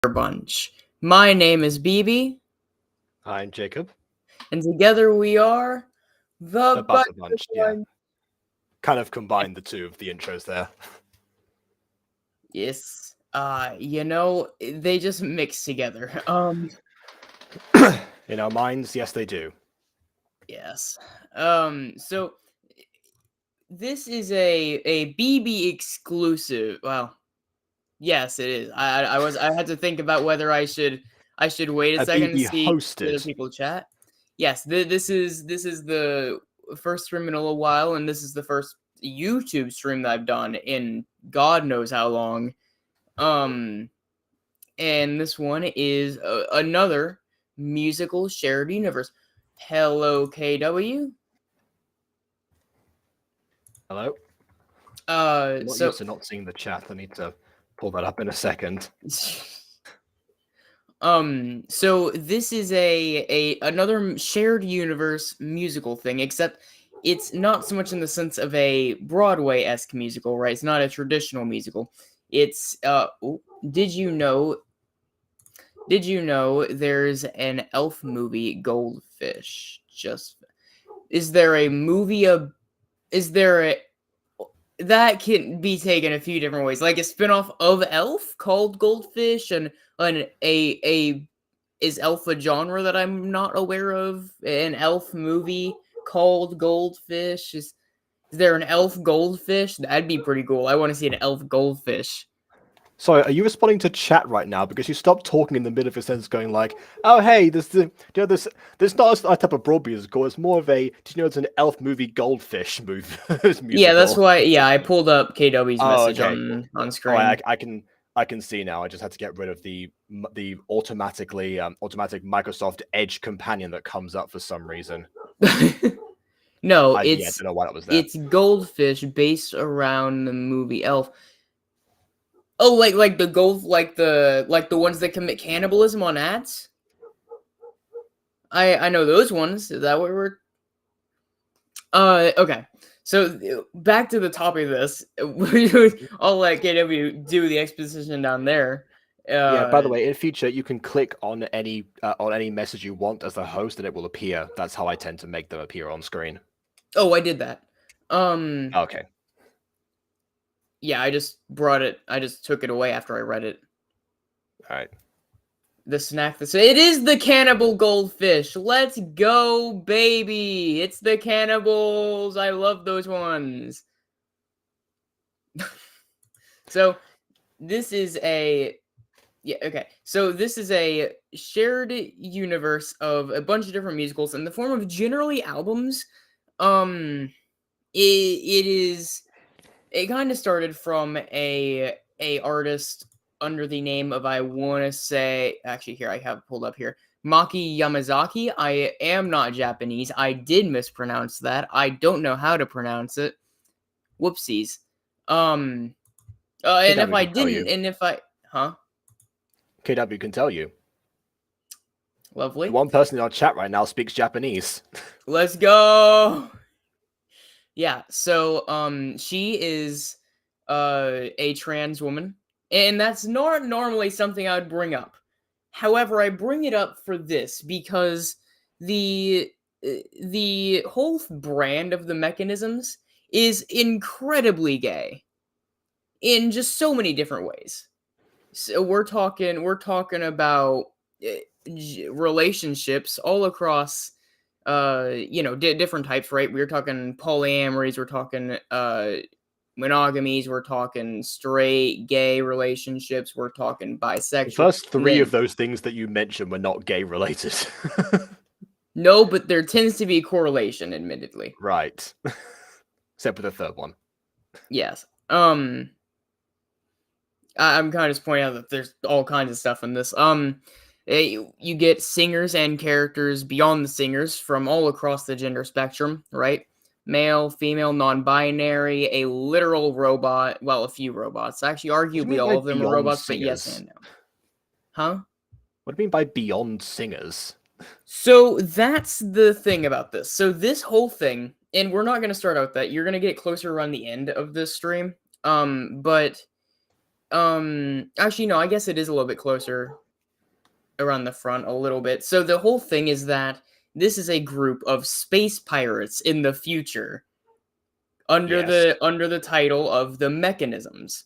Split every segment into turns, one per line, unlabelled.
Bunch. My name is BB,
I'm Jacob.
and together we are
The
the
Butter
Butter
Bunch, yeah.
Bunch.
Kind of combined the two of the intros there.
Yes, they just mix together.
In our minds, yes, they do.
Yes. So this is a BB exclusive. Well, yes, it is. I had to think about whether I should wait a
A
second to
BB
see the other
hosted.
people chat. Yes, this is the first stream in a little while, and this is the first YouTube stream that I've done in God knows how long. And this one is another musical shared universe. Hello, KW.
Hello? I'm not
So
used to not seeing the chat. I need to pull that up in a second.
So this is a another shared universe musical thing, except it's not so much in the sense of a Broadway-esque musical, right? It's not a traditional musical. It's did you know there's an elf movie, Goldfish? Is there a movie is there a that can be taken a few different ways, like a spin-off of Elf called Goldfish, and a is Elf a genre that I'm not aware of? An elf movie called Goldfish? Is there an elf goldfish? That'd be pretty cool. I want to see an elf goldfish.
Sorry, are you responding to chat right now? Because you stopped talking in the middle of a sentence going like, oh, hey, there's not a type of broad musical. It's more of a, did you know it's an elf movie Goldfish musical?
Yeah, that's why. Yeah, I pulled up KW's
Oh,
message
okay.
on screen.
I can see now. I just had to get rid of the automatic Microsoft Edge companion that comes up for some reason.
No,
I
it's
don't know why that was there.
It's Goldfish based around the movie Elf. Oh, like the ones that commit cannibalism on ads. I know those ones. Is that what we're? Okay. So back to the topic of this. I'll let KW do the exposition down there.
Yeah. By the way, in future, you can click on any message you want as the host, and it will appear. That's how I tend to make them appear on screen.
Oh, I did that.
Okay.
Yeah, I just brought it. I just took it away after I read it.
All right.
The snack. It is the cannibal goldfish. Let's go, baby! It's the cannibals. I love those ones. So this is a So this is a shared universe of a bunch of different musicals in the form of generally albums. It kind of started from a artist under the name of, I want to say, actually here I have it pulled up here, Maki Yamazaki. I am not Japanese. I did mispronounce that. I don't know how to pronounce it. Whoopsies. And if I didn't, and if I,
KW can tell you.
Lovely.
The one person in our chat right now speaks Japanese.
Let's go. Yeah, so she is a trans woman, and that's not normally something I would bring up. However, I bring it up for this because the whole brand of the mechanisms is incredibly gay in just so many different ways. So we're talking about relationships all across different types, right? We're talking polyamories, we're talking monogamies, we're talking straight gay relationships, we're talking bisexual.
The first three of those things that you mentioned were not gay related.
No, but there tends to be a correlation, admittedly.
Right. Except for the third one.
Yes. I'm kind of just pointing out that there's all kinds of stuff in this. You get singers and characters beyond the singers from all across the gender spectrum, right? Male, female, non-binary, a literal robot. Well, a few robots. Actually, arguably all of them are robots, but yes and no. Huh?
What do you mean by beyond singers?
So that's the thing about this. So this whole thing, and we're not going to start out that. You're going to get closer around the end of this stream. But Actually, no, I guess it is a little bit closer around the front a little bit. So the whole thing is that this is a group of space pirates in the future
Yes.
under the title of the Mechanisms.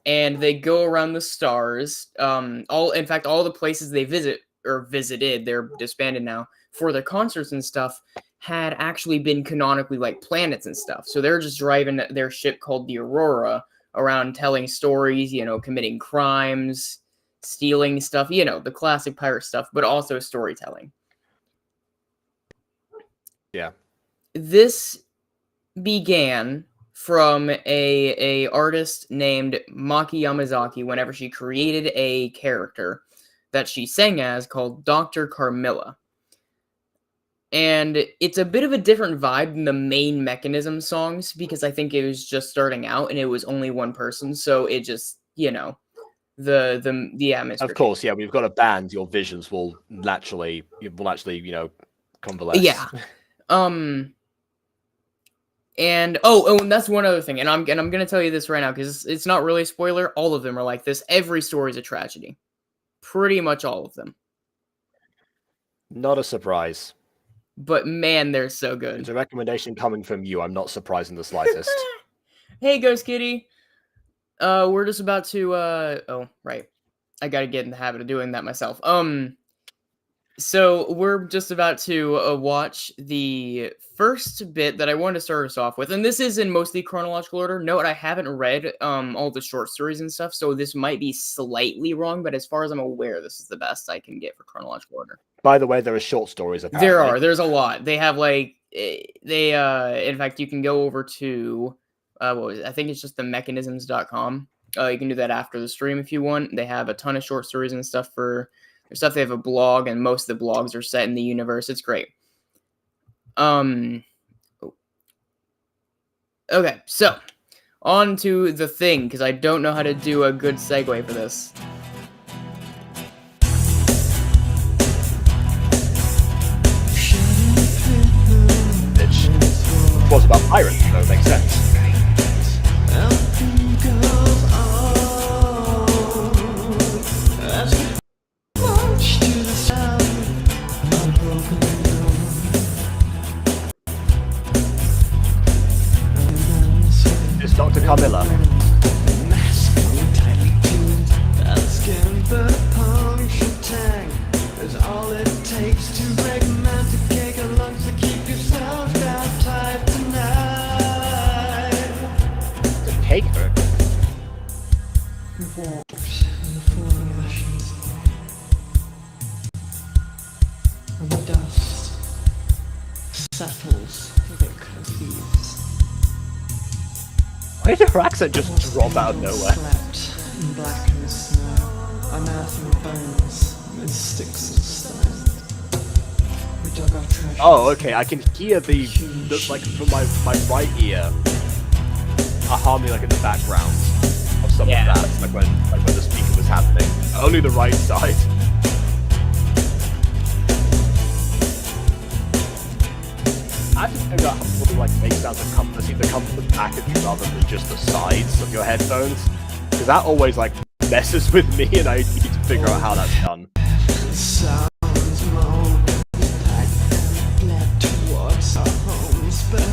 And they go around the stars. All in fact, all the places they visit or visited, they're disbanded now for their concerts and stuff, had actually been canonically like planets and stuff. So they're just driving their ship called the Aurora around telling stories, committing crimes, stealing stuff, the classic pirate stuff, but also storytelling.
Yeah.
This began from a artist named Maki Yamazaki whenever she created a character that she sang as called Dr. Carmilla. And it's a bit of a different vibe than the main Mechanism songs because I think it was just starting out and it was only one person, so it just, the atmosphere.
Of course, yeah. We've got a band. Your visions will naturally, convalesce.
Yeah. And and that's one other thing, and I'm gonna tell you this right now because it's not really a spoiler. All of them are like this. Every story is a tragedy, pretty much all of them.
Not a surprise.
But man, they're so good.
It's a recommendation coming from you. I'm not surprised in the slightest.
Hey, Ghost Kitty. We're just about to. Oh, right. I gotta get in the habit of doing that myself. So we're just about to watch the first bit that I wanted to start us off with, and this is in mostly chronological order. Note I haven't read all the short stories and stuff, so this might be slightly wrong, but as far as I'm aware, this is the best I can get for chronological order.
By the way, there are short stories. Apparently.
There are. There's a lot. They have in fact, you can go over to what was it? I think it's just the mechanisms.com. You can do that after the stream if you want. They have a ton of short stories and stuff for their stuff. They have a blog, and most of the blogs are set in the universe. It's great. Okay, so on to the thing, because I don't know how to do a good segue for this.
It was about pirates, so it makes sense. It's Dr. Carmilla.
All it takes to break man to cake a lunch to keep yourself baptized tonight.
The cake her.
And the dust settles thick as leaves.
Why did her accent just drop out of nowhere?
Slept in blackened snow, unearthing bones with sticks of stone. We dug our treasures.
Oh, okay. I can hear the like from my right ear a harmony like in the background of some of that, like when the speaker was happening. Only the right side. I have to figure out how to like make sounds that seem to come from the package rather than just the sides of your headphones, because that always like messes with me, and I need to figure out how that's done.
Sounds moan, packed and fled towards our homes, but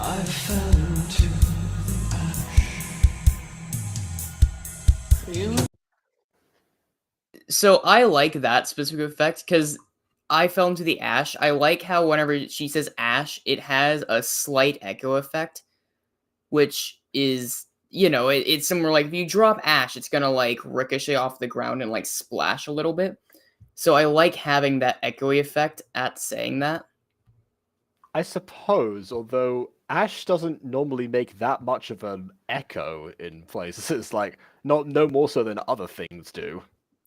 I fell into the ash.
So I like that specific effect because I fell into the ash. I like how whenever she says ash, it has a slight echo effect, which is, it's similar. Like if you drop ash, it's gonna like ricochet off the ground and like splash a little bit. So I like having that echoey effect at saying that.
I suppose, although ash doesn't normally make that much of an echo in places, like no more so than other things do.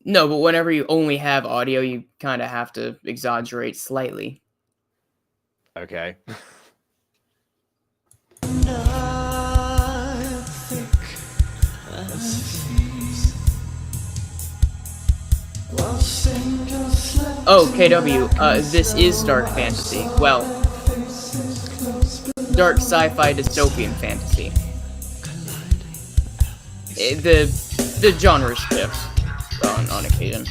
No, but whenever you only have audio, you kind of have to exaggerate slightly.
Okay.
While singing
Oh, KW, this is dark fantasy. Well, dark sci-fi dystopian fantasy. The genre shifts on occasion.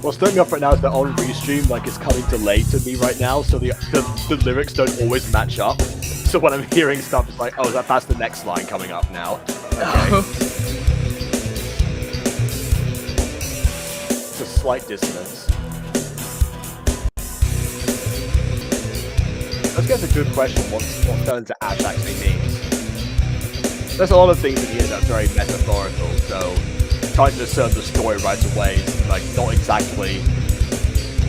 What's throwing me off right now is that on restream, like, it's coming delayed to me right now, so the lyrics don't always match up. So when I'm hearing stuff, it's like, oh, that's the next line coming up now. Okay. It's a slight dissonance. Let's get a good question what turn to ash actually means. There's a lot of things in here that are very metaphorical, so trying to discern the story right away is like not exactly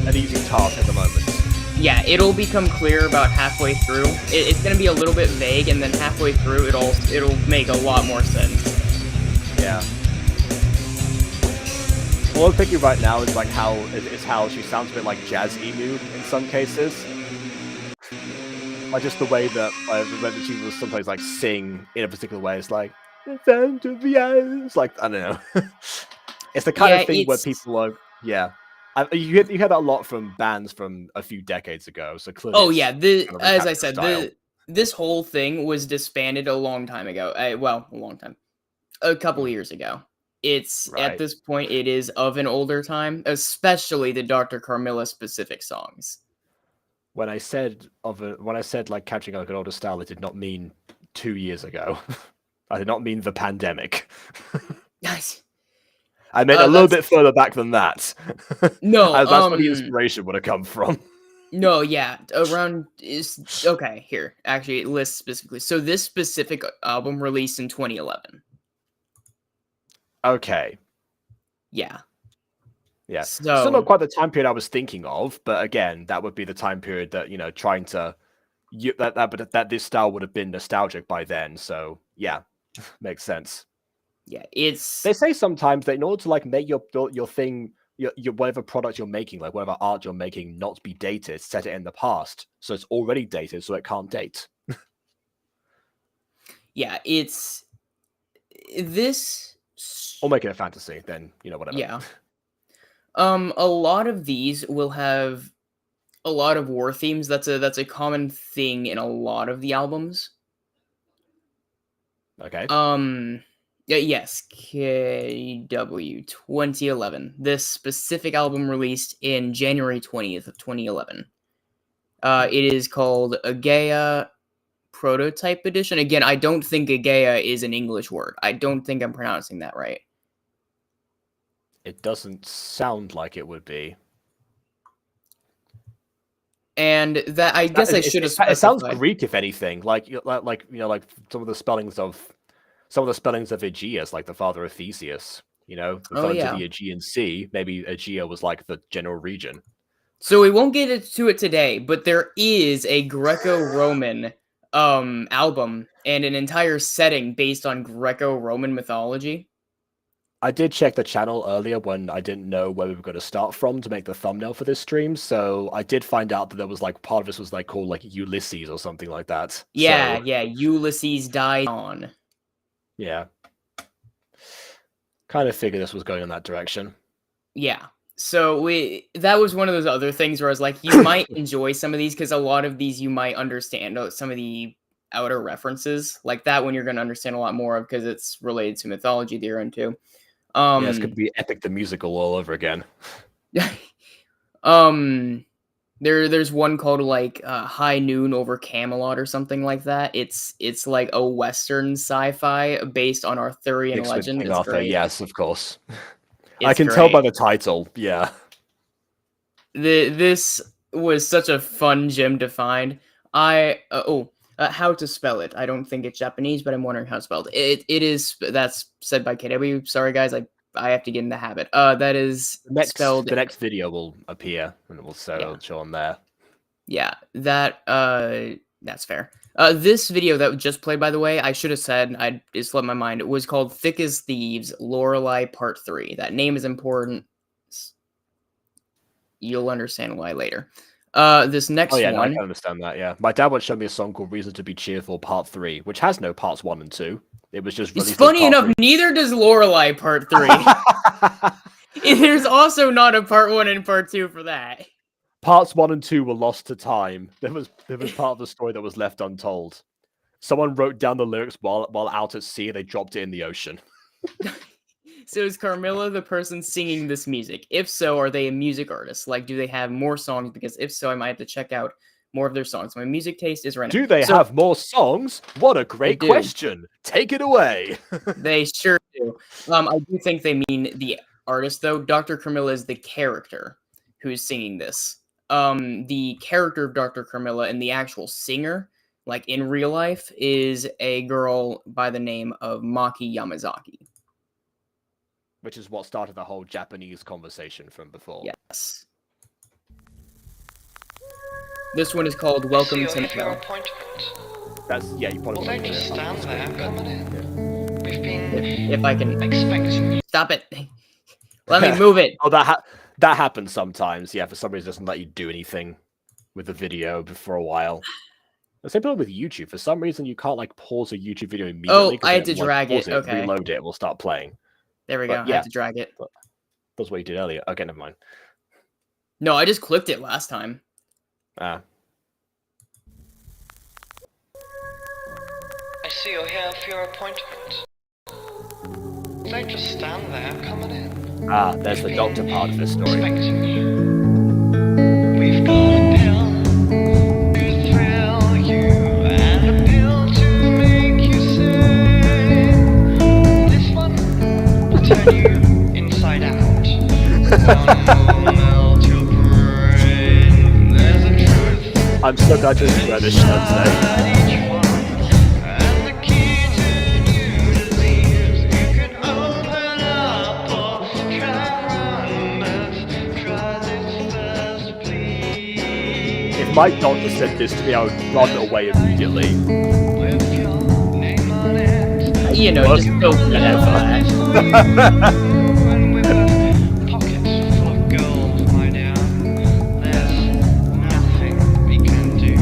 an easy task at the moment.
Yeah, it'll become clear about halfway through. It's gonna be a little bit vague, and then halfway through, it'll make a lot more sense.
Yeah. What I'm thinking right now is like how she sounds a bit like Jazz Emu in some cases. Like just the way that she will sometimes like sing in a particular way. It's like it's like I don't know. It's the kind of thing where people are you hear that a lot from bands from a few decades ago. So clearly,
oh yeah, as I said,
style.
This whole thing was disbanded a long time ago. Well, a long time, a couple years ago. It's
Right.
at this point, it is of an older time, especially the Dr. Carmilla specific songs.
When I said like catching like an older style, it did not mean 2 years ago. I did not mean the pandemic.
Nice.
I meant a little bit further back than that.
No,
that's where the inspiration would have come from.
No, yeah, around is okay. Here, actually, it lists specifically. So this specific album released in 2011.
Okay.
Yeah.
Yeah.
So
Still not quite the time period I was thinking of, but again, that would be the time period that trying to that this style would have been nostalgic by then. So yeah, makes sense.
Yeah,
they say sometimes that in order to like make your thing, your whatever product you're making, like whatever art you're making, not be dated, set it in the past, so it's already dated, so it can't date.
Yeah, it's this.
Or make it a fantasy, then whatever.
Yeah. A lot of these will have a lot of war themes. That's a common thing in a lot of the albums.
Okay.
Yes, KW 2011. This specific album released in January 20th of 2011. It is called Agaya Prototype Edition. Again, I don't think Agaya is an English word. I don't think I'm pronouncing that right.
It doesn't sound like it would be.
And that I guess I should have specified.
It sounds Greek, if anything. Like some of the spellings of Aegeus, like the father of Theseus. Referring to the Aegean Sea. Maybe Aegea was like the general region.
So we won't get to it today, but there is a Greco-Roman album and an entire setting based on Greco-Roman mythology.
I did check the channel earlier when I didn't know where we were going to start from to make the thumbnail for this stream, so I did find out that there was like part of this was like called like Ulysses or something like that.
Yeah, Ulysses died on.
Yeah. Kind of figured this was going in that direction.
Yeah. So that was one of those other things where I was like, you might enjoy some of these because a lot of these you might understand some of the outer references. Like that one you're going to understand a lot more of because it's related to mythology that you're into.
Yeah, it's going to be Epic the Musical all over again.
There's one called like High Noon over Camelot or something like that. It's like a Western sci-fi based on Arthurian legend. It's
Arthur,
great.
yes, of course. I can tell by the title. Yeah.
This was such a fun gem to find. How to spell it? I don't think it's Japanese, but I'm wondering how it's spelled. It is. That's said by KW. Sorry guys, I have to get in the habit. That is spelled.
The next video will appear and it will show on there.
Yeah, that's fair. This video that just played, by the way, I should have said, it slipped my mind. It was called Thick as Thieves, Lorelei Part 3. That name is important. You'll understand why later. This next
Oh yeah, no, I
one.
can understand that. Yeah, my dad once showed me a song called "Reason to Be Cheerful" Part 3, which has no parts 1 and 2. It was just
It's
released as
funny
part
enough, neither does Lorelei Part 3.
3.
There's also not a Part 1 and Part 2 for that.
Parts 1 and 2 were lost to time. There was part of the story that was left untold. Someone wrote down the lyrics while out at sea. They dropped it in the ocean.
So is Carmilla the person singing this music? If so, are they a music artist? Like, do they have more songs? Because if so, I might have to check out more of their songs. My music taste is random.
Do they have more songs? What a great question. Take it away.
They sure do. I do think they mean the artist, though. Dr. Carmilla is the character who's singing this. The character of Dr. Carmilla and the actual singer, like in real life, is a girl by the name of Maki Yamazaki.
Which is what started the whole Japanese conversation from before.
Yes. This one is called Welcome to
your
Hell.
appointment.
That's you probably.
Will they just stand there coming in? We've been
If I can
expecting you.
stop it. Let me move it.
Oh, that happens sometimes. Yeah, for some reason it doesn't let you do anything with the video for a while. The same problem with YouTube. For some reason you can't like pause a YouTube video immediately.
Oh, I had to drag it. Okay.
Reload it, we'll start playing.
There we go. I have to drag it.
That's what you did earlier. Okay, never mind.
No, I just clicked it last time.
I see you're here for your appointment. Will they just stand there coming in?
There's the doctor part of this story.
Expecting you. We've got a pill to thrill you and a pill to make you sing. This one will turn you inside out. One will melt your brain. There's a truth.
I'm so glad you read this show today.
And the key to new disease you can open up or try run, but try this first, please.
If my doctor said this to me, I would run away immediately.
With your name on it.
You know, just go for that.
And with a pocket full of gold, my dear, there's nothing we can do.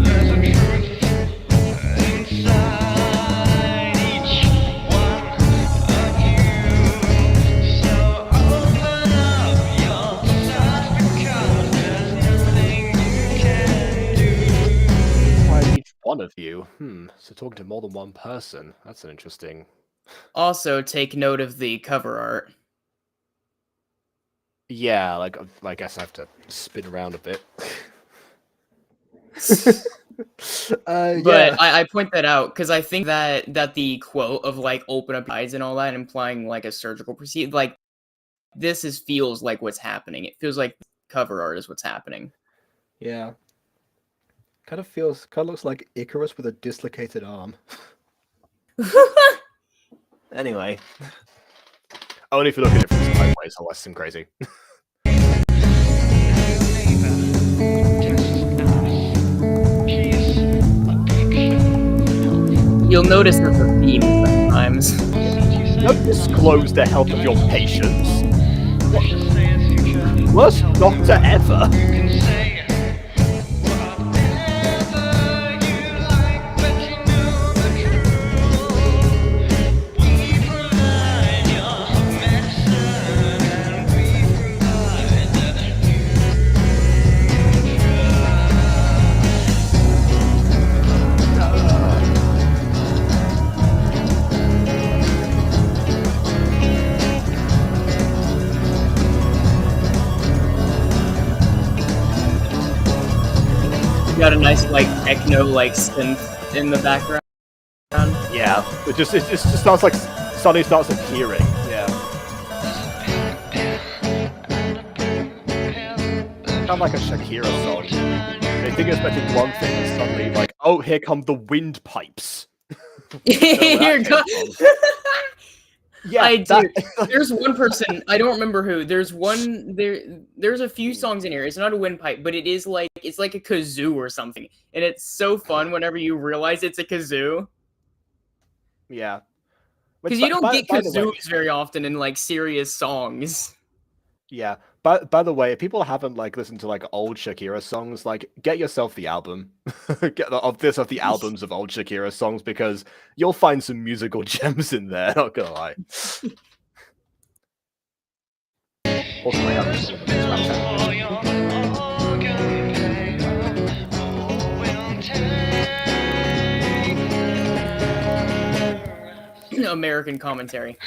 There's a truth inside each one of you. So open up yourself because there's nothing you can do.
Why each one of you? So talking to more than one person. That's an interesting.
Also, take note of the cover art.
Yeah, like I guess I have to spin around a bit.
But I point that out because I think that the quote of like open up eyes and all that, implying like a surgical procedure, like this feels like what's happening. It feels like cover art is what's happening.
Yeah. Kind of looks like Icarus with a dislocated arm. Anyway. Only if you look at it from sideways, otherwise it's crazy.
You'll notice there's a theme sometimes.
Don't disclose the health of your patients. Worst doctor ever.
Got a nice like techno like synth in the background.
Yeah, it just sounds like Sonny starts appearing. Yeah. Kind of like a Shakira song. They think it's expecting one thing and suddenly like, oh, here come the windpipes.
Here goes.
Yeah,
I do.
that.
There's one person, I don't remember who. There's a few songs in here. It's not a windpipe, but it's like a kazoo or something. And it's so fun whenever you realize it's a kazoo.
Yeah.
Because
Which,
you don't get
by the way,
kazoos very often in like serious songs.
yeah. By the way, if people haven't like listened to like old Shakira songs, like get yourself the album, of the albums of old Shakira songs because you'll find some musical gems in there. Not gonna lie. Also, I have this album. It's fantastic.
American commentary.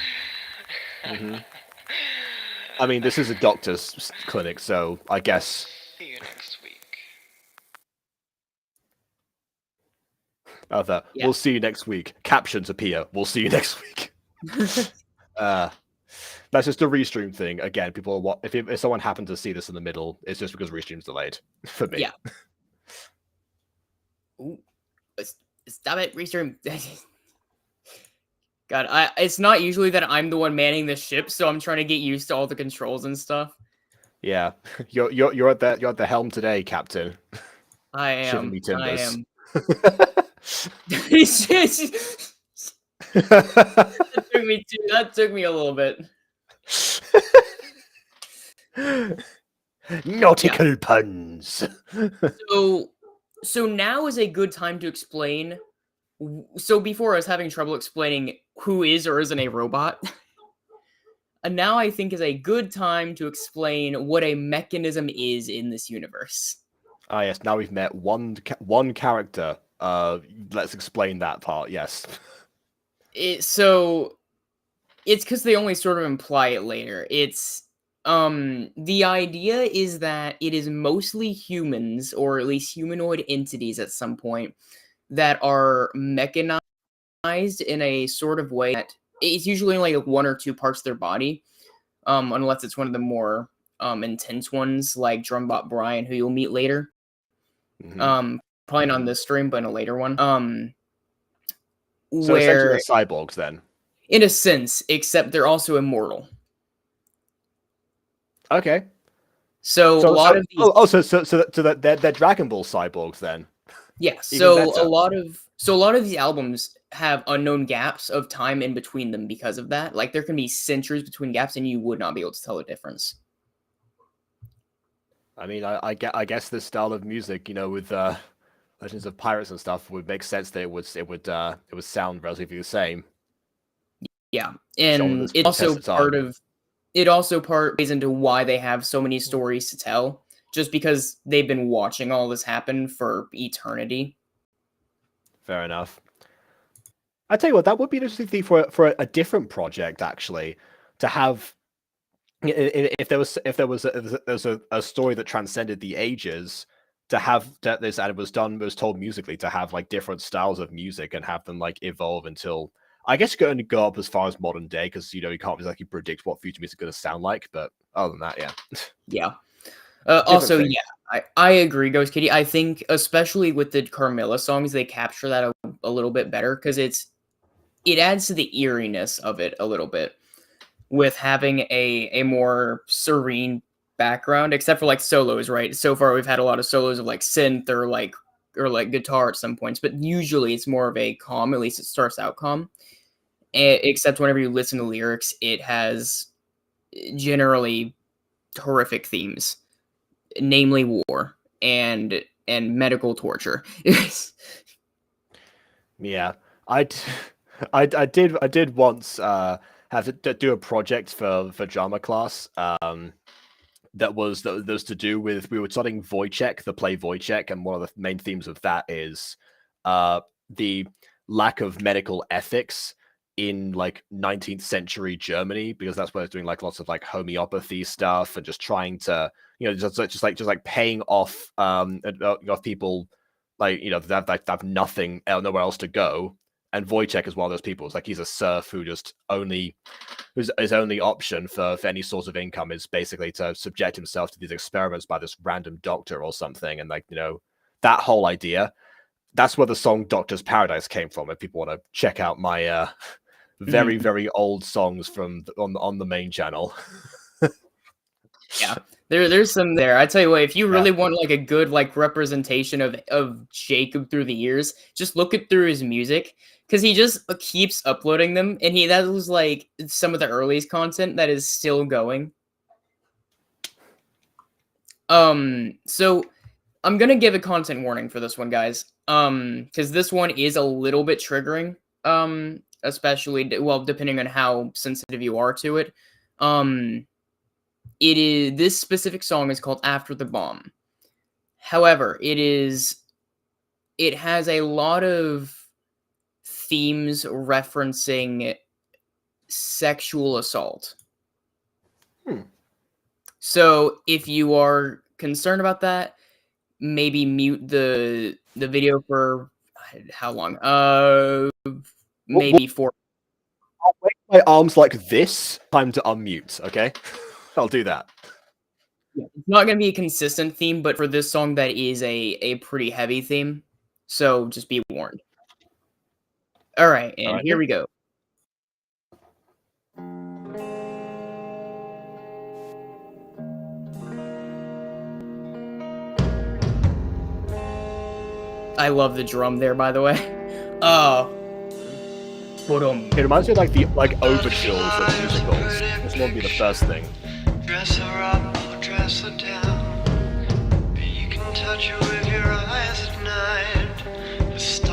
I mean, this is a doctor's clinic, so I guess.
See you next week.
Yeah. We'll see you next week. Captions appear. We'll see you next week. That's just a restream thing. Again, people are if someone happened to see this in the middle, it's just because restream's delayed for me.
Yeah. Ooh, stop it, restream. God, it's not usually that I'm the one manning the ship, so I'm trying to get used to all the controls and stuff.
Yeah, you're at the helm today, Captain.
I
Shiver
am.
me
I
timbers.
am. That took me a little bit.
Nautical puns.
So now is a good time to explain. So before I was having trouble explaining who is or isn't a robot. And now I think is a good time to explain what a mechanism is in this universe.
Ah, yes. Now we've met one character. Let's explain that part. Yes.
So it's because they only sort of imply it later. It's the idea is that it is mostly humans, or at least humanoid entities at some point, that are mechanized in a sort of way that it's usually only like one or two parts of their body, unless it's one of the more intense ones like Drumbot Brian, who you'll meet later. Probably not on this stream, but in a later one.
So essentially they're cyborgs then.
In a sense, except they're also immortal.
Okay.
So a lot of these...
so they're Dragon Ball cyborgs then.
Yeah.
Even
So
better.
a lot of these albums have unknown gaps of time in between them because of that. Like there can be centuries between gaps, and you would not be able to tell the difference.
I mean, I guess this style of music, with Legends of Pirates and stuff, would make sense that it would sound relatively the same.
Yeah, and it also plays into why they have so many stories to tell, just because they've been watching all this happen for eternity. Fair
enough. I tell you what, that would be an interesting thing for a different project, actually, to have. If there was a story that transcended the ages, to have this, and it was told musically, to have like different styles of music and have them like evolve until, I guess, going to go up as far as modern day, because you can't exactly predict what future music is going to sound like. But other than that, yeah.
Yeah. Also, thing. Yeah, I agree, Ghost Kitty. I think especially with the Carmilla songs, they capture that a little bit better because it adds to the eeriness of it a little bit, with having a more serene background, except for like solos, right? So far we've had a lot of solos of like synth or like guitar at some points, but usually it's more of a calm, at least it starts out calm. Except whenever you listen to lyrics, it has generally horrific themes, namely war and medical torture.
Yeah, I did once have to do a project for drama class that was to do with, we were studying Wojciech, the play Wojciech, and one of the main themes of that is the lack of medical ethics in like 19th century Germany, because that's where it's doing like lots of like homeopathy stuff and just trying to just like paying off people like that have nothing nowhere else to go. And Wojciech is one of those people. It's like he's a serf who just his only option for any source of income is basically to subject himself to these experiments by this random doctor or something. And that whole idea, that's where the song Doctor's Paradise came from. If people want to check out my very old songs from on the main channel.
Yeah, there's some there. I tell you what, if you
Yeah.
really want like a good like representation of Jacob through the years, just look it through his music because he just keeps uploading them, and that was like some of the earliest content that is still going. So I'm gonna give a content warning for this one, guys. Because this one is a little bit triggering. Especially well, depending on how sensitive you are to it. This specific song is called After the Bomb. However, it has a lot of themes referencing sexual assault. So if you are concerned about that, maybe mute the video for how long? Maybe 4.
I'll wave my arms like this. Time to unmute. Okay, I'll do that.
Yeah, it's not gonna be a consistent theme, but for this song, that is a pretty heavy theme. So just be warned. All right, and
Alright,
here
yeah.
we go. I love the drum there, by the way.
It reminds me of like overtures of musicals. This one would be the first thing.
Dress her up or dress her down. You can touch her with your eyes at night.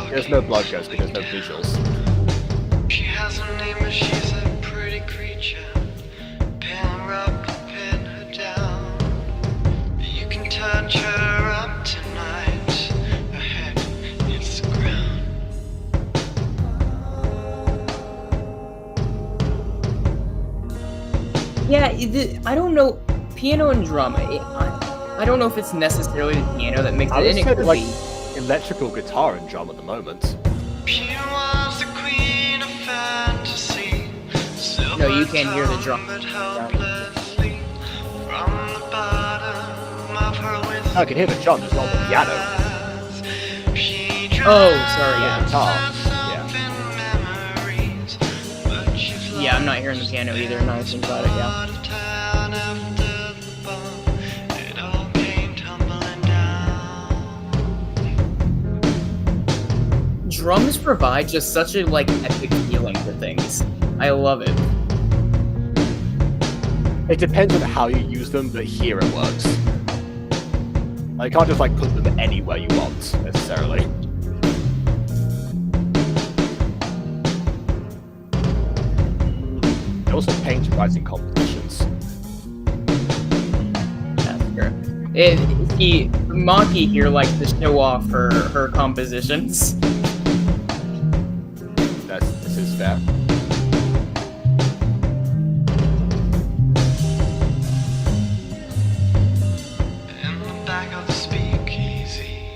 There's no blood goes because there's no visuals.
She has a name, but she's a pretty creature. Pin her up, pin her down. You can touch her up tonight. Her head hits the ground.
Yeah, I don't know. Piano and drum. I don't know if it's necessarily the piano that makes
I
it.
would
And it
say
could
like
be.
electrical guitar and drum at the moment.
She was the queen of fantasy.
No, you can't hear the drum.
Helplessly from the bottom of her
I can hear the drum, it's not the piano.
Oh, sorry. Yeah.
Guitar.
Yeah, I'm not hearing the piano either. Now I think about it. Yeah. Drums provide just such a like epic feeling to things. I love it.
It depends on how you use them, but here it works. Like, you can't just like put them anywhere you want, necessarily. They also paint writing competitions.
That's true. Maki here likes to show off her compositions.
This is fair.
In the back of the speakeasy,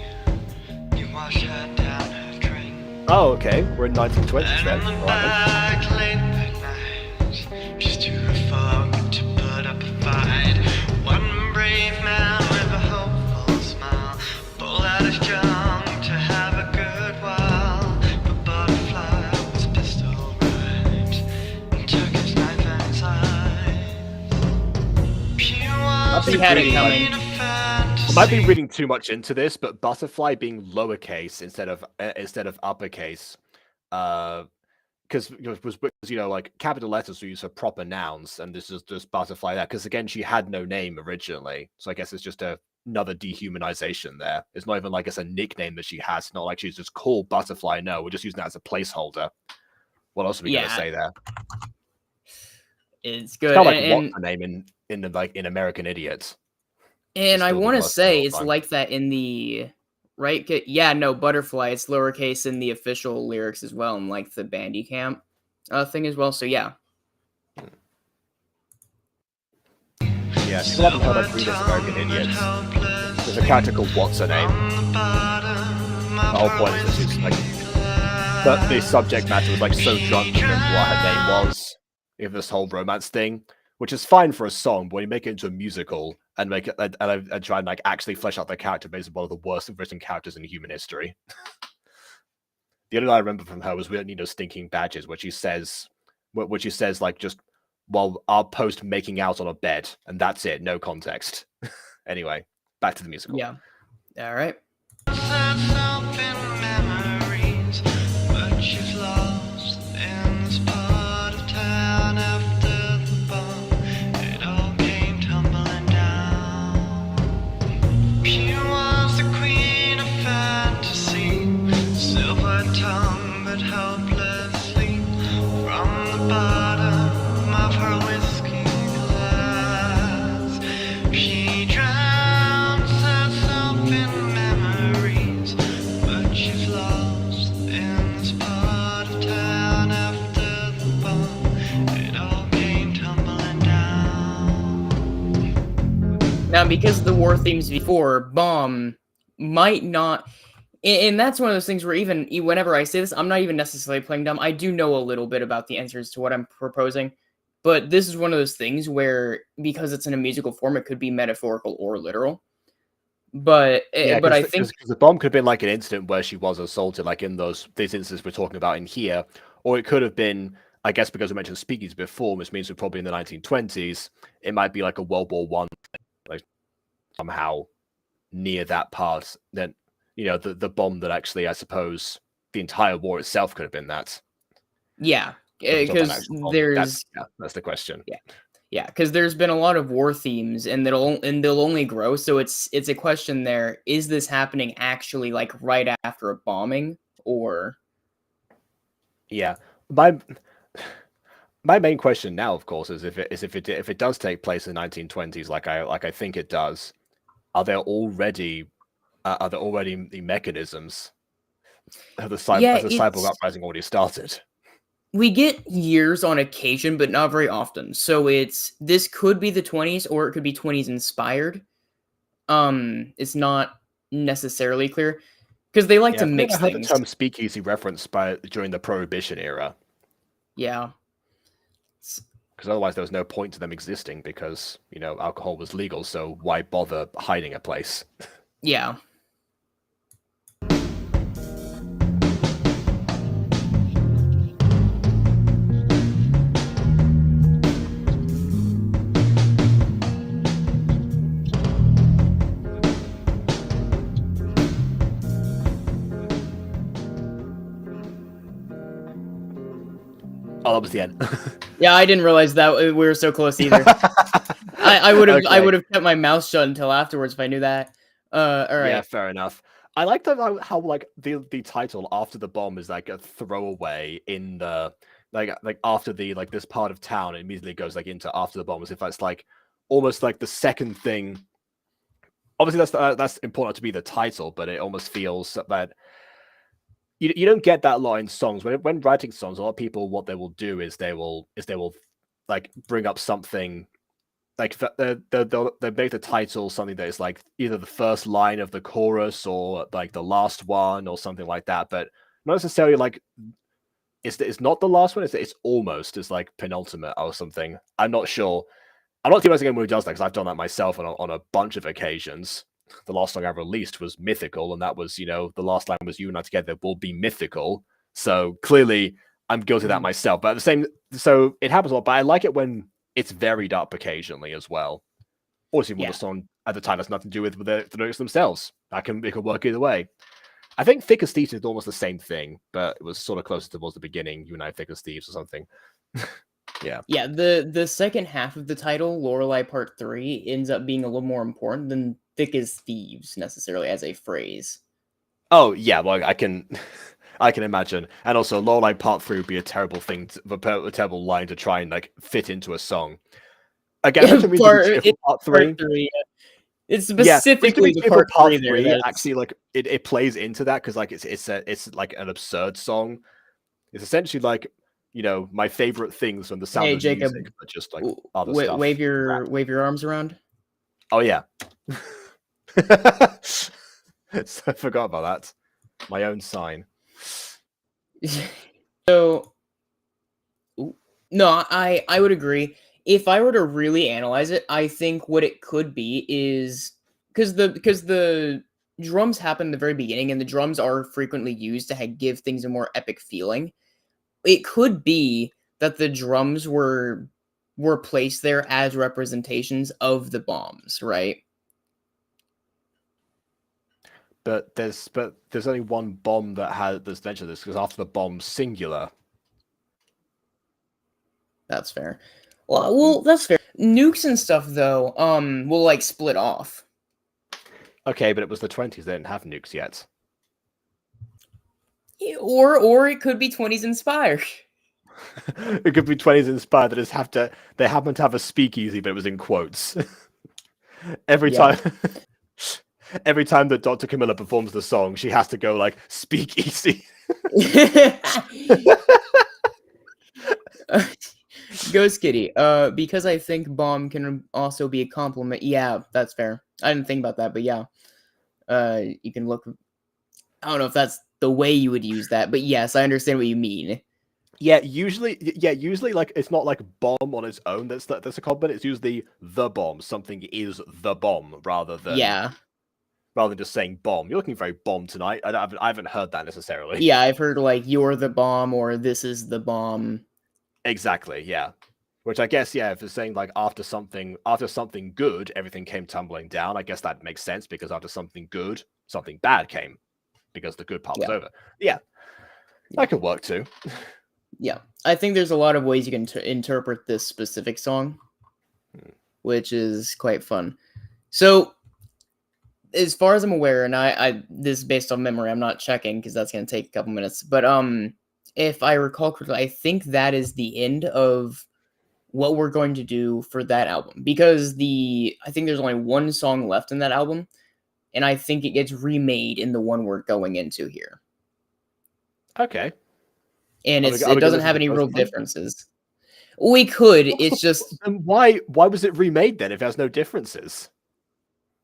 you wash her down her drink.
Oh, okay. We're in 1920s
And
then.
in the
Right.
back late that night, she's too far to put up a fight. One brave man with a hopeful smile pulled out his gun to have a good while. But Butterfly was pistol right and took his knife and his eyes. She was
He had it coming.
queen of fantasy.
I might be reading too much into this, but butterfly being lowercase instead of uppercase, because you know like capital letters are used for proper nouns, and this is just butterfly there. Because again, she had no name originally, so I guess it's just another dehumanization there. It's not even like it's a nickname that she has. It's not like she's just called Butterfly. No, we're just using that as a placeholder. What else are we gonna say there?
It's
It's
good.
kind of like
and
what's the name in American Idiot.
and I
still the
want to
worst
say
of all
it's
time.
like that in the right. Yeah, no, Butterfly. It's lowercase in the official lyrics as well, and like the Bandicamp thing as well. So yeah.
Yeah, people haven't heard of Readers American Idiots. There's a character called What's Her Name. The whole point is that she's like, but the subject matter was like so drunk to remember what her name was. You have this whole romance thing, which is fine for a song, but when you make it into a musical and make it and try and like actually flesh out the character based on one of the worst written characters in human history. The only line I remember from her was "We Don't Need No Stinking Badges," where she says, which he says like just while our post making out on a bed, and that's it, no context. Anyway, back to the musical.
Yeah. All right.
Memories, but she's lost in this part of town after the bomb. It all came tumbling down. She was the queen of fantasy, silver tongue but helplessly from the bottom of her whiskey glass. She drowns herself in memories, but she's lost in this part of town after the bomb. It all came tumbling down.
Now, because of the war themes before, bomb might not, and that's one of those things where even whenever I say this, I'm not even necessarily playing dumb. I do know a little bit about the answers to what I'm proposing, but this is one of those things where because it's in a musical form, it could be metaphorical or literal. But but I think
the bomb could have been like an incident where she was assaulted, like in these instances we're talking about in here, or it could have been, I guess, because we mentioned speakeasy before, which means we're probably in the 1920s. It might be like a World War One, like somehow near that part. Then the bomb that actually, I suppose, the entire war itself could have been that.
yeah,
We're talking about an
because
actual bomb.
there's
That's the question.
yeah, because there's been a lot of war themes, and they'll only grow. So it's a question there: is this happening actually like right after a bombing, or
Yeah, my main question now, of course, is if it does take place in the 1920s, like I think it does, are there already the mechanisms? Has the cyborg uprising already started?
we get years on occasion, but not very often. So this could be the 20s, or it could be 20s inspired. It's not necessarily clear because they like to mix
I heard
things.
the term speakeasy referenced during the Prohibition era.
Yeah.
Because otherwise there was no point to them existing because, alcohol was legal, so why bother hiding a place?
Yeah.
Oh, that was the end.
Yeah, I didn't realize that we were so close either. I would have kept my mouth shut until afterwards if I knew that. All right.
Yeah, fair enough. I like how like the title after the bomb is like a throwaway in the like after the like this part of town, it immediately goes like into after the bomb, as if that's like almost like the second thing. Obviously, that's important to be the title, but it almost feels that you don't get that a lot in songs. When writing songs, a lot of people, what they will do is they will like bring up something. Like they'll make the title something that is like either the first line of the chorus or like the last one or something like that, but not necessarily like it's not the last one. It's almost it's like penultimate or something. I'm not sure. I'm not theorizing anyone who does that because I've done that myself on a bunch of occasions. The last song I released was mythical, and that was the last line was "You and I together will be mythical." So clearly, I'm guilty of that myself. But at the same, so it happens a lot. But I like it when it's varied up occasionally as well. Obviously, when the song at the time has nothing to do with the lyrics themselves. It can work either way. I think Thick as Thieves is almost the same thing, but it was sort of closer towards the beginning. You and I, Thick as Thieves, or something. Yeah.
Yeah. The second half of the title, Lorelei Part 3, ends up being a little more important than Thick as Thieves necessarily as a phrase.
Oh yeah, well I can imagine, and also Lorelei Part 3 would be a terrible thing, a terrible line to try and like fit into a song. Again, Part 3.
It's specifically the part
Part
3
3
there.
Actually, like it plays into that because like it's like an absurd song. It's essentially like my favorite things from the Sound of
Jacob,
Music, but just like other stuff.
Wave your arms around.
Oh yeah. So I forgot about that. My own sign.
So, no, I would agree. If I were to really analyze it, I think what it could be is because the drums happen in the very beginning, and the drums are frequently used to give things a more epic feeling. It could be that the drums were placed there as representations of the bombs, right?
But there's only one bomb that's mentioned this, because after the bomb singular.
That's fair. Well, that's fair. Nukes and stuff though, will like split off.
Okay, but it was the 20s. They didn't have nukes yet.
Or it could be 20s inspired.
It could be 20s inspired. They happen to have a speakeasy, but it was in quotes. Every
Yeah.
time. Every time that Dr. Carmilla performs the song, she has to go like, speakeasy.
Ghost Kitty. Because I think bomb can also be a compliment. Yeah, that's fair. I didn't think about that, but yeah. You can look. I don't know if that's the way you would use that, but yes, I understand what you mean.
Yeah, usually, like it's not like bomb on its own. That's a compliment. It's usually the bomb. Something is the bomb rather than just saying bomb. You're looking very bomb tonight. I haven't heard that necessarily.
Yeah, I've heard like you're the bomb or this is the bomb.
Exactly. Yeah. Which I guess, yeah, if it's saying like after something good, everything came tumbling down. I guess that makes sense, because after something good, something bad came, because the good part was over. Yeah, that could work too.
Yeah, I think there's a lot of ways you can interpret this specific song, which is quite fun. So, as far as I'm aware, and I this is based on memory, I'm not checking because that's going to take a couple minutes, but if I recall correctly, I think that is the end of what we're going to do for that album, because I think there's only one song left in that album, and I think it gets remade in the one we're going into here.
Okay.
And it doesn't have any real differences. We could. It's just.
And why was it remade then if it has no differences?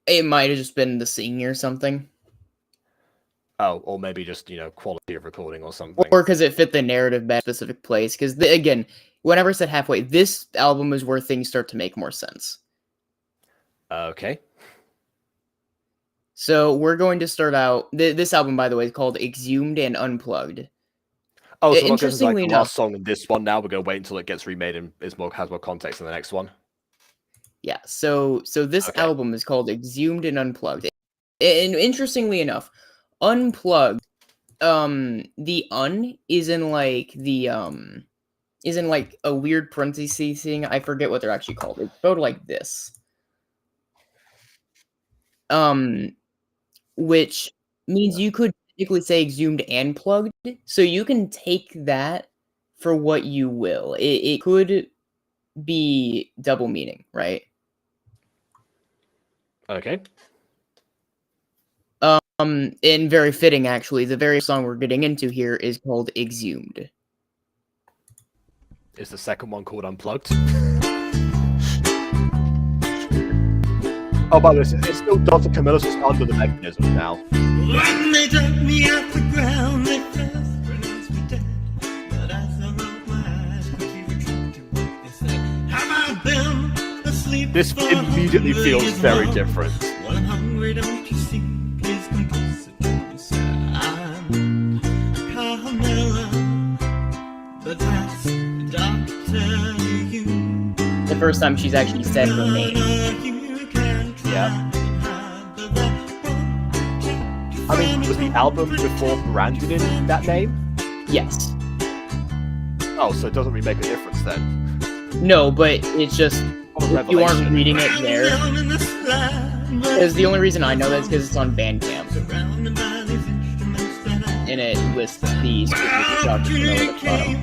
It might have just been the singing or something.
Oh, or maybe just, quality of recording or something.
Or because it fit the narrative at a specific place. Because, again, whenever I said halfway, this album is where things start to make more sense.
Okay.
So we're going to start out. This album, by the way, is called Exhumed and Unplugged.
Oh, so not just like the
enough,
last song in this one now. We're going to wait until it gets remade and has more context in the next one.
Yeah, so this album is called Exhumed and Unplugged. And interestingly enough, Unplugged, the is in like a weird parentheses thing. I forget what they're actually called. It's spelled like this. Which means you could technically say exhumed and plugged. So you can take that for what you will. It could be double meaning, right?
Okay.
And very fitting, actually. The very song we're getting into here is called Exhumed.
Is the second one called Unplugged? Oh, by the way, it's still Dr. Carmilla's just under the mechanism now.
When they dug me out the ground, they first pronounced me dead. But as I rolled my eyes, quickly retracted what they said. Have I been asleep?
This immediately feels very different.
Well, I'm hungry, don't you see? Please compose it, don't you say I'm Carmilla, but that's Dr. You.
The first time she's actually said her name.
Yeah. I mean, was the album before branded in that name?
Yes.
Oh, so it doesn't really make a difference then.
No, but it's just, if you aren't reading it there, because the only reason I know that is because it's on Bandcamp. And it lists the specific Dr. Carmilla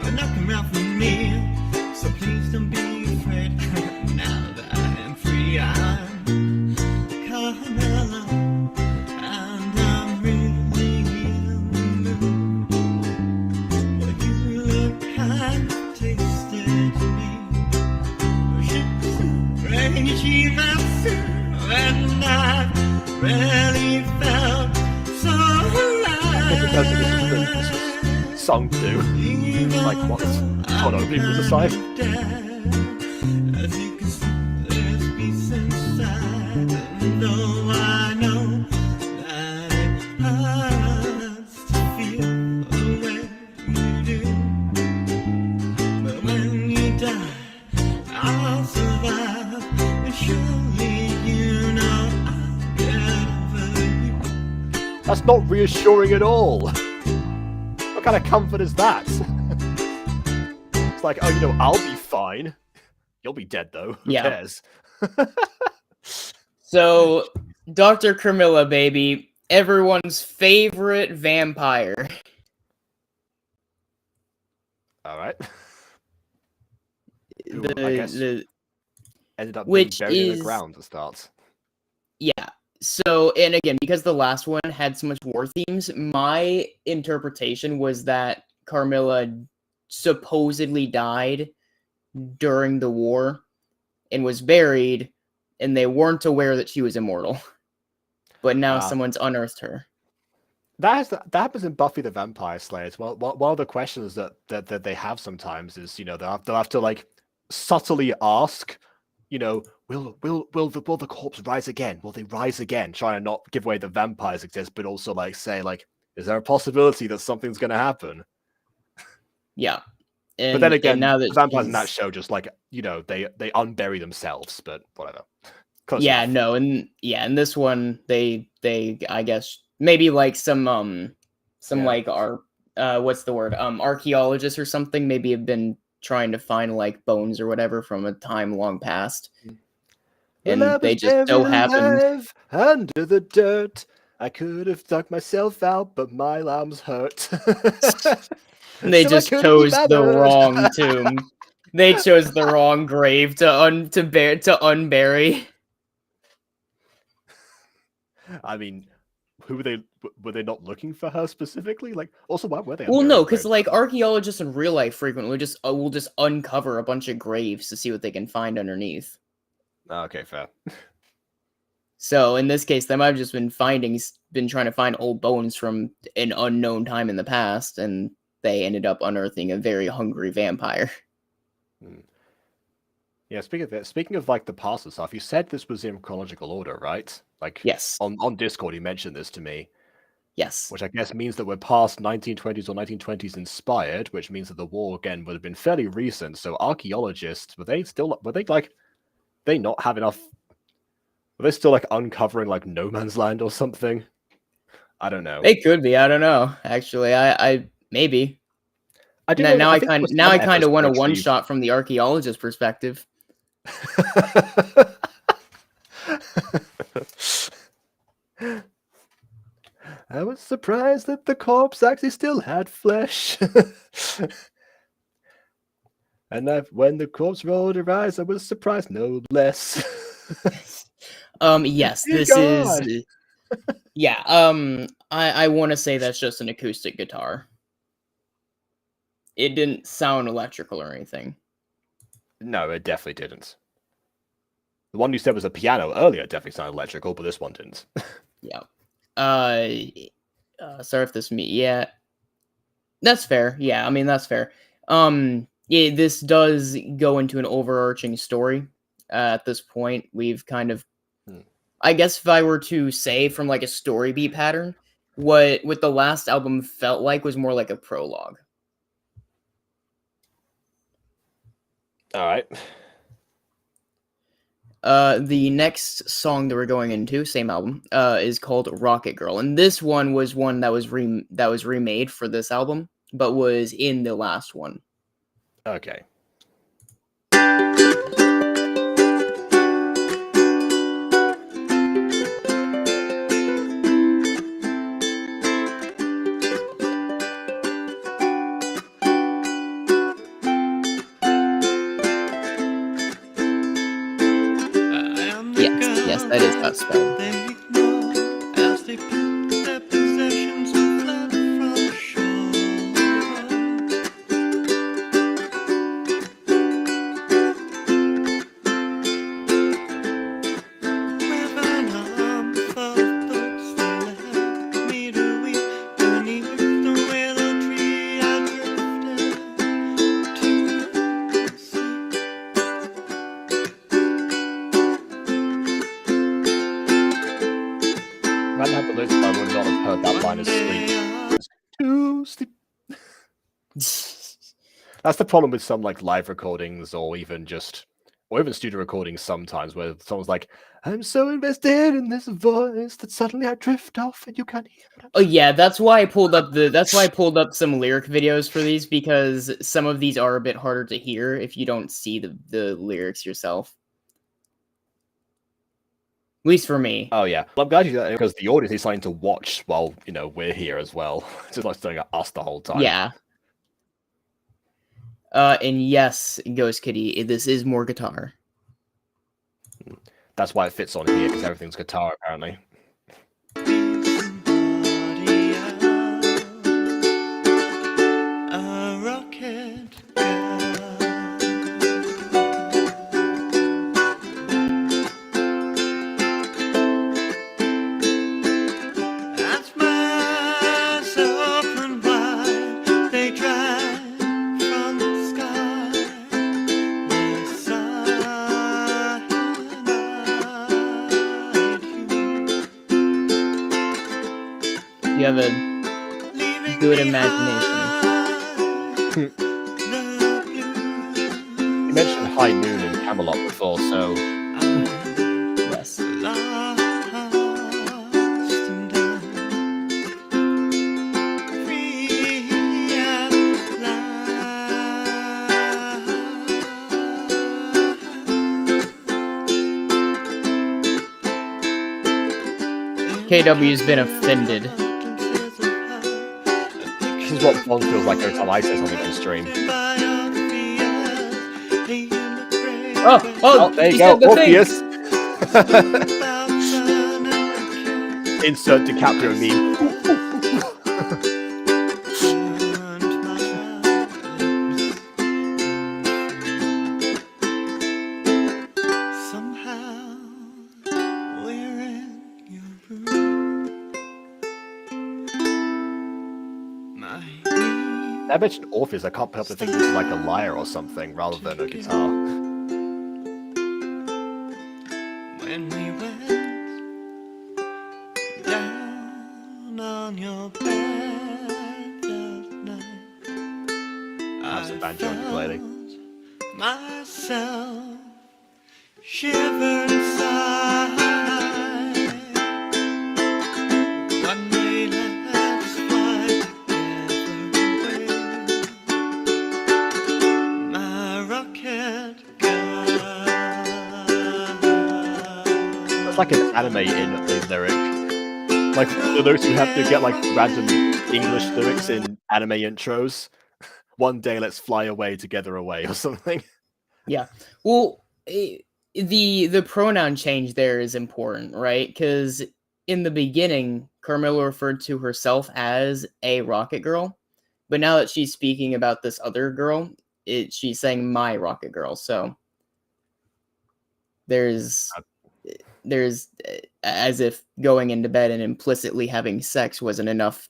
at the bottom.
So please don't be afraid. Now that I am free, I'm Carmilla, and I'm really in the mood. Well, you look kind of tasty to me. Rangy massive, and I really felt so alive.
That's what this song to do. Like what? Oh no, people aside.
As you can see, there's peace inside. And though I know that it hurts to feel the way you do, eventually, you know, I'll get over you.
That's not reassuring at all. What kind of comfort is that? It's like, oh, you know, I'll be fine. You'll be dead though. Who
Yeah.
cares?
So, Dr. Carmilla, baby, everyone's favorite vampire.
All right. Who,
The,
I guess
the
ended up being
which
buried in the
is-
ground to start.
Yeah. So, and again, because the last one had so much war themes, my interpretation was that Carmilla supposedly died during the war and was buried, and they weren't aware that she was immortal. But now
Ah.
someone's unearthed her.
That happens in Buffy the Vampire Slayer as well. One of the questions that they have sometimes is, you know, they'll have to like subtly ask, you know, will the corpse rise again? Will they rise again? Trying to not give away the vampires exist, but also like say like, is there a possibility that something's going to happen?
Yeah.
But then again,
now that
the vampires in that
she's-
show just like, you know, they unbury themselves. But whatever. Close
yeah,
enough.
no, and yeah, in this one they I guess maybe like some
Yeah.
like what's the word? Archaeologists or something maybe have been trying to find like bones or whatever from a time long past. And
Well, I
they
was
just so
buried
happened
alive under the dirt. I could have dug myself out, but my arms hurt.
they
So I
just
couldn't
chose
be
the
bothered.
wrong tomb. They chose the wrong grave to unbury.
I mean, were they not looking for her specifically? Like, also, why were they?
Well, no,
unburying
because
graves?
like archaeologists in real life frequently just will just uncover a bunch of graves to see what they can find underneath.
Oh, okay, fair.
So in this case, they might have just been trying to find old bones from an unknown time in the past, and they ended up unearthing a very hungry vampire.
Yeah, speaking of like the past and stuff, you said this was in chronological order, right? Like,
Yes.
on Discord, you mentioned this to me,
Yes.
which I guess means that we're past 1920s or 1920s inspired, which means that the war again would have been fairly recent. So archaeologists, were they not have enough? Were they still like uncovering like no man's land or something? I don't know.
They could be. I don't know. Actually, I maybe.
I do
Now,
know
now
that-
I
think
kind
there was
now I
some
kind
efforts
of want
to
a one
retrieve-
shot from the archaeologist perspective.
I was surprised that the corpse actually still had flesh. And when the corpse rolled her eyes, I was surprised no less.
Yes,
Dear
this
God.
is. Yeah. I want to say that's just an acoustic guitar. It didn't sound electrical or anything.
No, it definitely didn't. The one you said was a piano earlier definitely sounded electrical, but this one didn't.
Yeah. Sorry if this yeah. That's fair. Yeah, I mean that's fair. Yeah, this does go into an overarching story. At this point, we've kind of I guess if I were to say from like a story beat pattern, what the last album felt like was more like a prologue.
All right.
The next song that we're going into, same album, is called Rocket Girl, and this one was one that was remade for this album, but was in the last one.
Okay.
Yes, that is that spell.
They ignore as they put their possessions and fled from shore. With an arm full of books, they led me to weep beneath the willow tree. I drifted to sleep.
Imagine had the lyrics, I would not have heard that line as sleep. To sleep. That's the problem with some like live recordings or even just or even studio recordings sometimes, where someone's like, "I'm so invested in this voice that suddenly I drift off and you can't hear what I'm
Oh yeah, that's why I pulled up some lyric videos for these, because some of these are a bit harder to hear if you don't see the lyrics yourself. At least for me.
Oh yeah, well, I'm glad you do that because the audience is starting to watch while we're here as well. It's just not staring at us the whole time.
Yeah. And yes, Ghost Kitty, this is more guitar.
That's why it fits on here because everything's guitar apparently.
Somebody else, a rocket girl. As miles open wide, they drive from the sky. The cyanide
You have a
leaving
good
behind
imagination.
the blue.
You mentioned High Noon and Camelot before, so
Yes.
Lost and down, free at last.
KW's been offended.
this is what fun feels like every time I say something on stream.
Oh,
There you
he
go,
said the thing.
Orpheus. Insert DiCaprio meme.
Somehow we're in your room. My
I mentioned Orpheus, I can't help but think this is like a lyre or something rather than a guitar.
when we went down on your bed that night,
That's a banjo and ukulele.
felt myself shiver inside. One day let's fly together away, my rocket girl.
That's like an anime in the lyric. Like the lyrics you have to get like random English lyrics in anime intros. One day let's fly away together away or something.
Yeah. Well, the pronoun change there is important, right? Because in the beginning, Carmilla referred to herself as a rocket girl, but now that she's speaking about this other girl, she's saying my rocket girl. So there's as if going into bed and implicitly having sex wasn't enough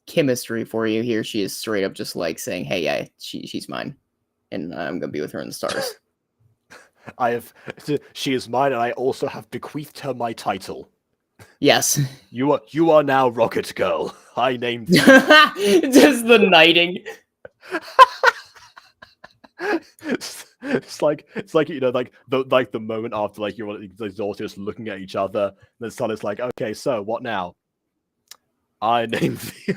chemistry for you. Here she is straight up just like saying, hey, yeah, she's mine, and I'm gonna be with her in the stars.
She is mine, and I also have bequeathed her my title.
Yes.
You are now Rocket Girl. I named you.
Just the knighting.
It's like like the moment after like you're exhausted, just looking at each other. And then Solid's like, okay, so what now? I named you.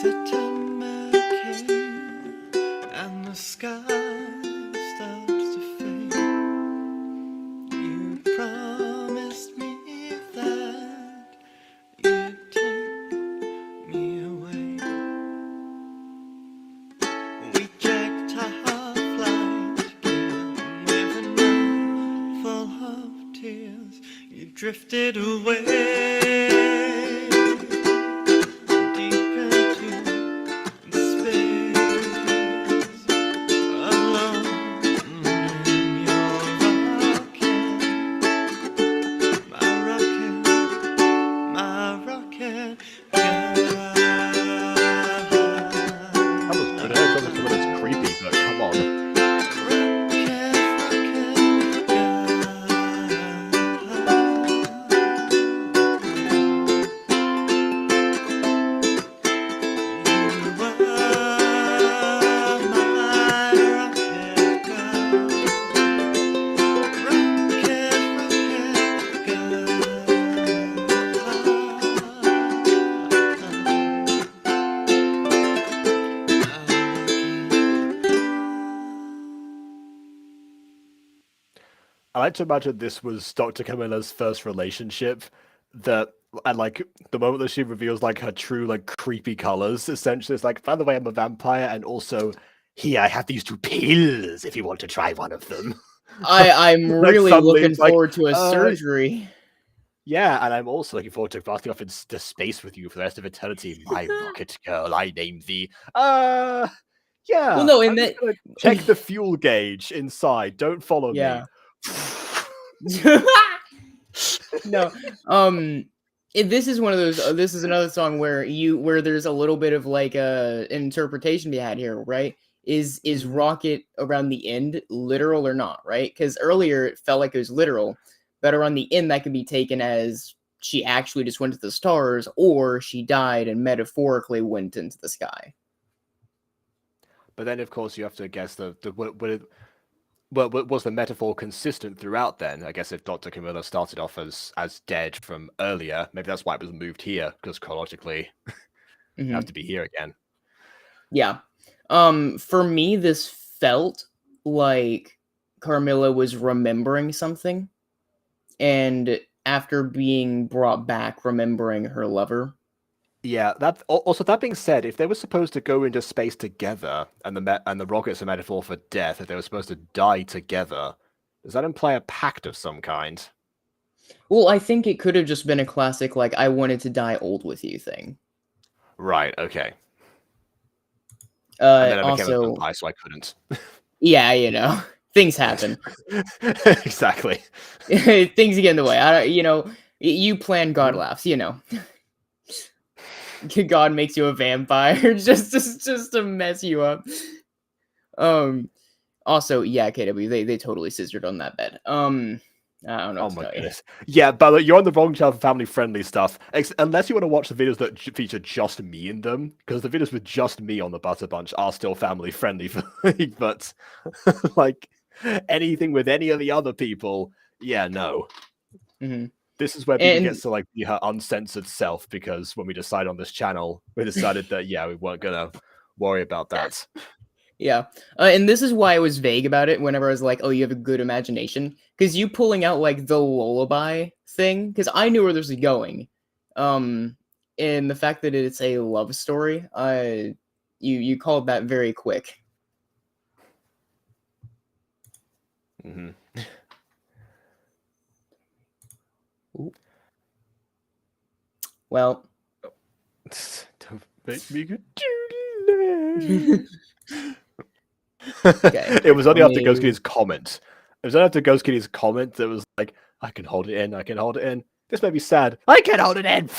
September came and the sky starts to fade. You promised me that you'd take me away. We checked our flight with a night full of tears. You drifted away.
I like to imagine this was Dr. Camilla's first relationship. That and like the moment that she reveals like her true like creepy colors, essentially, it's like, by the way, I'm a vampire, and also here I have these 2 pills if you want to try one of them.
I'm
Like
really
suddenly
looking
it's like,
forward to a surgery.
yeah, and I'm also looking forward to blasting off into space with you for the rest of eternity, my rocket girl. I named thee. Yeah.
Well, no,
I'm
and
just
that
gonna check the fuel gauge inside. Don't follow me.
yeah. No, this is one of those. This is another song where there's a little bit of like interpretation to be had here, right? Is rocket around the end literal or not, right? Because earlier it felt like it was literal, but around the end that can be taken as she actually just went to the stars, or she died and metaphorically went into the sky.
But then, of course, you have to guess was the metaphor consistent throughout then? I guess if Dr. Camilla started off as dead from earlier, maybe that's why it was moved here, because chronologically you have to be here again.
Yeah. For me, this felt like Carmilla was remembering something, and after being brought back, remembering her lover.
Yeah, that also, that being said, if they were supposed to go into space together, and the rocket's a metaphor for death, if they were supposed to die together, does that imply a pact of some kind?
Well, I think it could have just been a classic, like, I wanted to die old with you thing.
Right, okay. And then I became a
Also,
vampire, so I couldn't.
yeah, you know, things happen.
Exactly.
Things get in the way. You plan, God laughs, you know. God makes you a vampire just to mess you up. Also, yeah, KW, they totally scissored on that bed. I don't know
Oh
what to
my
tell you.
goodness. Yeah, but you're on the wrong channel for family-friendly stuff. Unless you want to watch the videos that feature just me in them, because the videos with just me on the Butter Bunch are still family-friendly for me, but like anything with any of the other people, yeah, no.
Mm-hmm.
This is where people
And
get to like be her uncensored self, because when we decided on this channel, we decided that yeah, we weren't gonna worry about that.
yeah, and this is why I was vague about it whenever I was like, "Oh, you have a good imagination," because you pulling out like the lullaby thing, because I knew where this was going, and the fact that it's a love story, you called that very quick.
Mm-hmm.
Well,
Don't make me go.
okay.
It was only after Ghost Kitty's comment. It was only after Ghost Kitty's comment that was like, I can hold it in, I can hold it in. This made me sad. I can hold it in.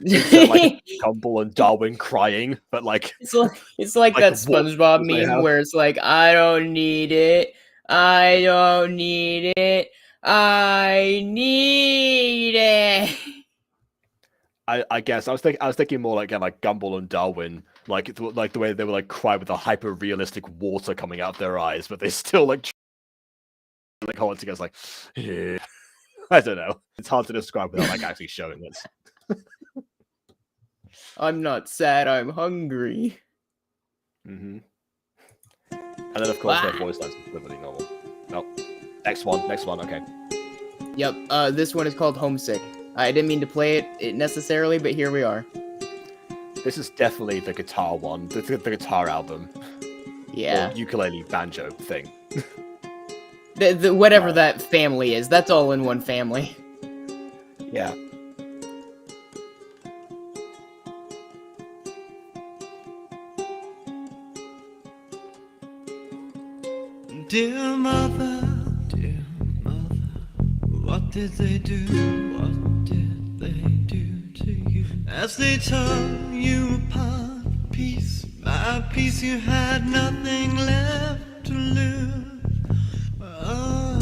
Except like Gumball and Darwin crying, but like
It's like
like
that
the water
SpongeBob
they
meme
have.
where it's like, I don't need it. I don't need it. I need it.
I guess I was thinking more like like Gumball and Darwin, like the way they were like cry with a hyper realistic water coming out of their eyes, but they still like hold it together like yeah. I don't know. It's hard to describe without like actually showing it.
I'm not sad, I'm hungry.
Mm-hmm. And then of course their voice lines are completely normal. No. Next one, okay.
Yep, this one is called Homesick. I didn't mean to play it necessarily, but here we are.
This is definitely the guitar one, the guitar album.
Yeah.
Or ukulele banjo thing.
The whatever that family is, that's all in one family.
Yeah.
Dear mother, what did they do? What did they do to you? As they tore you apart, piece by piece, you had nothing left to lose. Oh,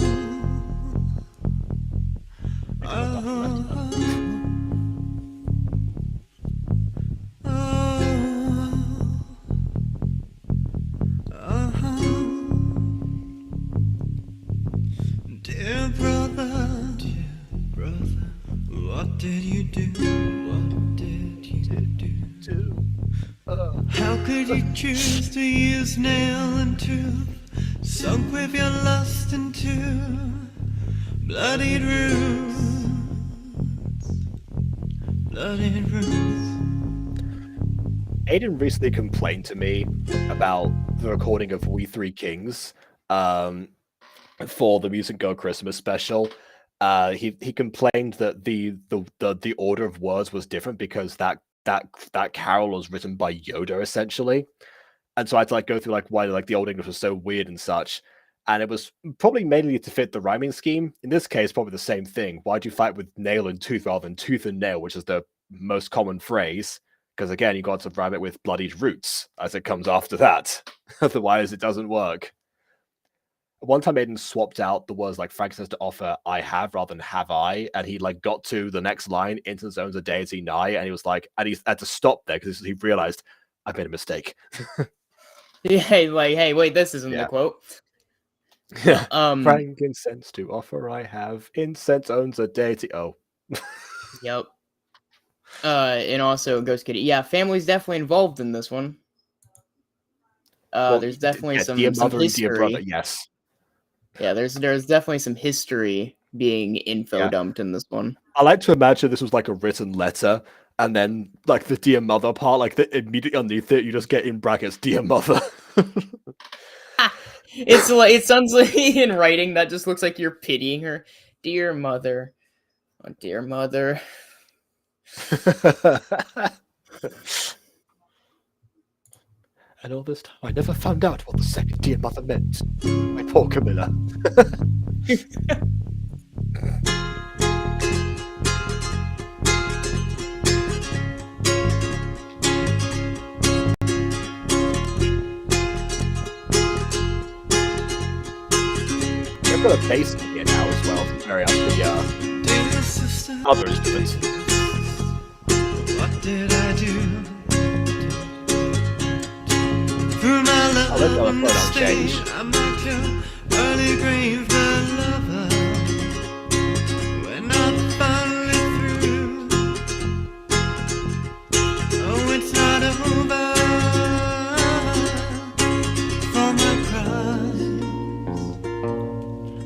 oh, Dear brother, what did you do? What did you do? How could you choose to use nail and tooth, sunk with your lust into bloodied roots, bloodied roots.
Aiden recently complained to me about the recording of We Three Kings for the Music Go Christmas special. He complained that the order of words was different because that carol was written by Yoda essentially, and so I had to like go through like why like the old English was so weird and such. And it was probably mainly to fit the rhyming scheme. In this case, probably the same thing. Why'd you fight with nail and tooth rather than tooth and nail, which is the most common phrase? Because again, you got to rhyme it with bloodied roots as it comes after that. Otherwise, it doesn't work. One time Aiden swapped out the words like Frank says to offer I have rather than have I, and he like got to the next line, into zones a deity nigh, and he was like, and he had to stop there because he realized I made a mistake.
Yeah, like, hey, wait, this isn't the
Yeah.
quote.
Yeah.
Um,
Frankincense to offer I have, incense owns a deity. Oh.
Yep. And also Ghost Kitty. Yeah, family's definitely involved in this one.
Well,
There's definitely
yeah,
some
dear mother and dear brother,
history.
yes.
Yeah, there's definitely some history being info
Yeah.
dumped in this one.
I like to imagine this was like a written letter, and then like the dear mother part, like immediately underneath it, you just get in brackets, dear mother.
It's like it sounds like in writing that just looks like you're pitying her. Dear mother. Oh, dear mother.
And all this time, I never found out what the second dear mother meant. My poor Camilla. I've got a bass in here now as well to carry out the
Dear sister,
other instruments.
what did I do? Through my love
I'll let the other
and
pronoun change.
stain, I marked your early grave, my lover. When I'm finally through, oh, it's not over for my cries.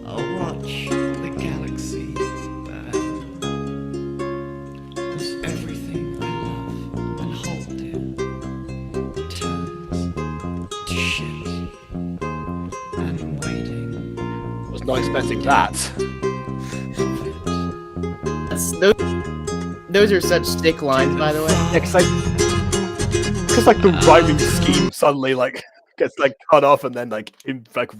I'll watch the galaxy burn, 'cause everything I love and hold dear turns to shit, and I'm waiting
Was not expecting that.
for it.
Those are such stick lines, by the way.
Yeah, because like the rhyming scheme suddenly like gets like cut off and then like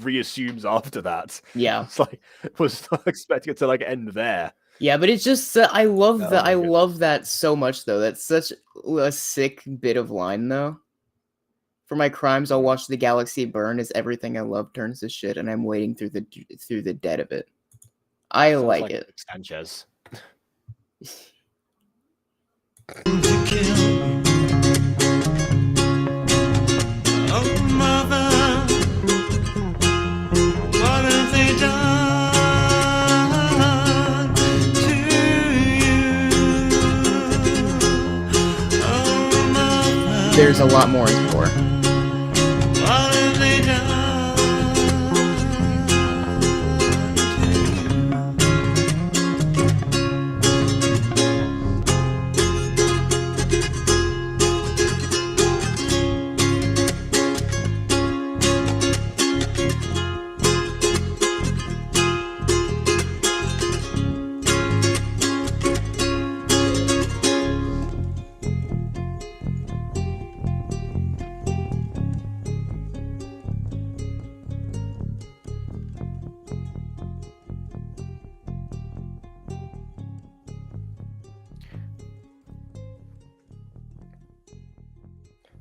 reassumes after that.
Yeah.
It's like was not expecting it to like end there.
Yeah, but it's just I love
Oh
that.
my
I
goodness.
love that so much, though. That's such a sick bit of line, though. For my crimes, I'll watch the galaxy burn as everything I love turns to shit, and I'm waiting through the dead of it. I
Sounds
like it.
Sanchez.
To kill. Oh, mother, what have they done to you? Oh, mother,
There's a lot more in store.
what have they done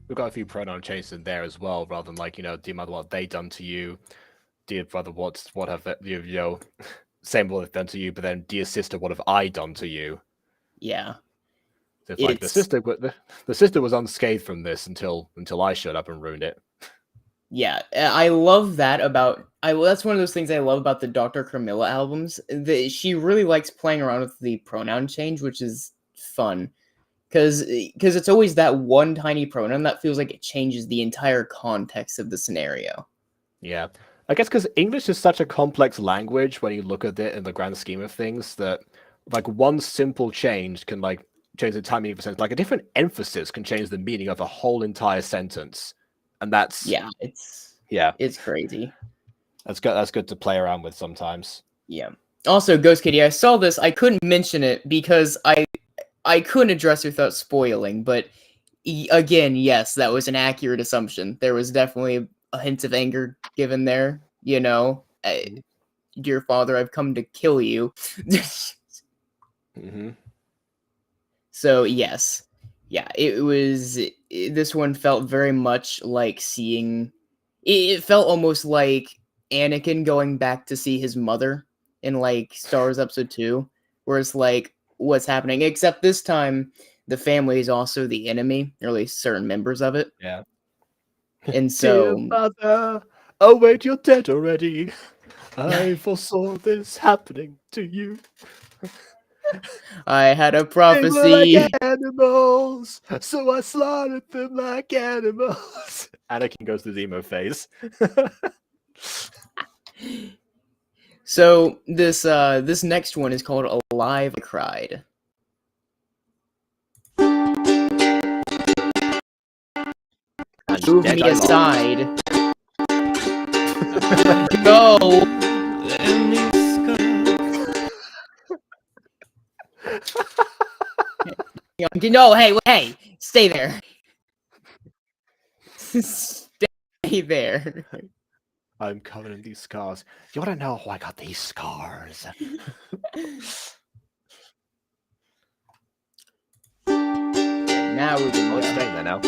We've got a few pronoun changes in there as well, rather than like, dear mother, what have they done to you? Dear brother, what have same what they've done to you, but then dear sister, what have I done to you?
Yeah.
So it's like the
It's-
sister was unscathed from this until I showed up and ruined it.
Yeah, I love that about that's one of those things I love about the Dr. Carmilla albums. She really likes playing around with the pronoun change, which is fun. Because it's always that one tiny pronoun that feels like it changes the entire context of the scenario.
Yeah. I guess because English is such a complex language when you look at it in the grand scheme of things that like one simple change can like change the entire meaning of a sentence. Like a different emphasis can change the meaning of a whole entire sentence, and that's
Yeah,
yeah,
it's crazy.
that's good. That's good to play around with sometimes.
Yeah. Also, Ghost Kitty, I saw this. I couldn't mention it because I couldn't address it without spoiling. But again, yes, that was an accurate assumption. There was definitely a hint of anger given there. You know, dear father, I've come to kill you.
Mm-hmm.
So yes, yeah, it was. This one felt very much like seeing. It felt almost like Anakin going back to see his mother in like Star Wars Episode 2, where it's like, what's happening? Except this time, the family is also the enemy, or at least certain members of it.
Yeah.
And
Dear
so,
mother, oh wait, you're dead already. I foresaw this happening to you.
I had a
They were
prophecy.
like animals, so I slaughtered them like animals. Anakin goes through the emo phase.
So this next one is called Alive I Cried.
And
Move
dead
me
I laughed.
aside. Go.
And these scars
No, hey, stay there. Stay there.
I'm covered in these scars. You wanna know how I got these scars?
Now we can
Oh, it's
go.
staying there now.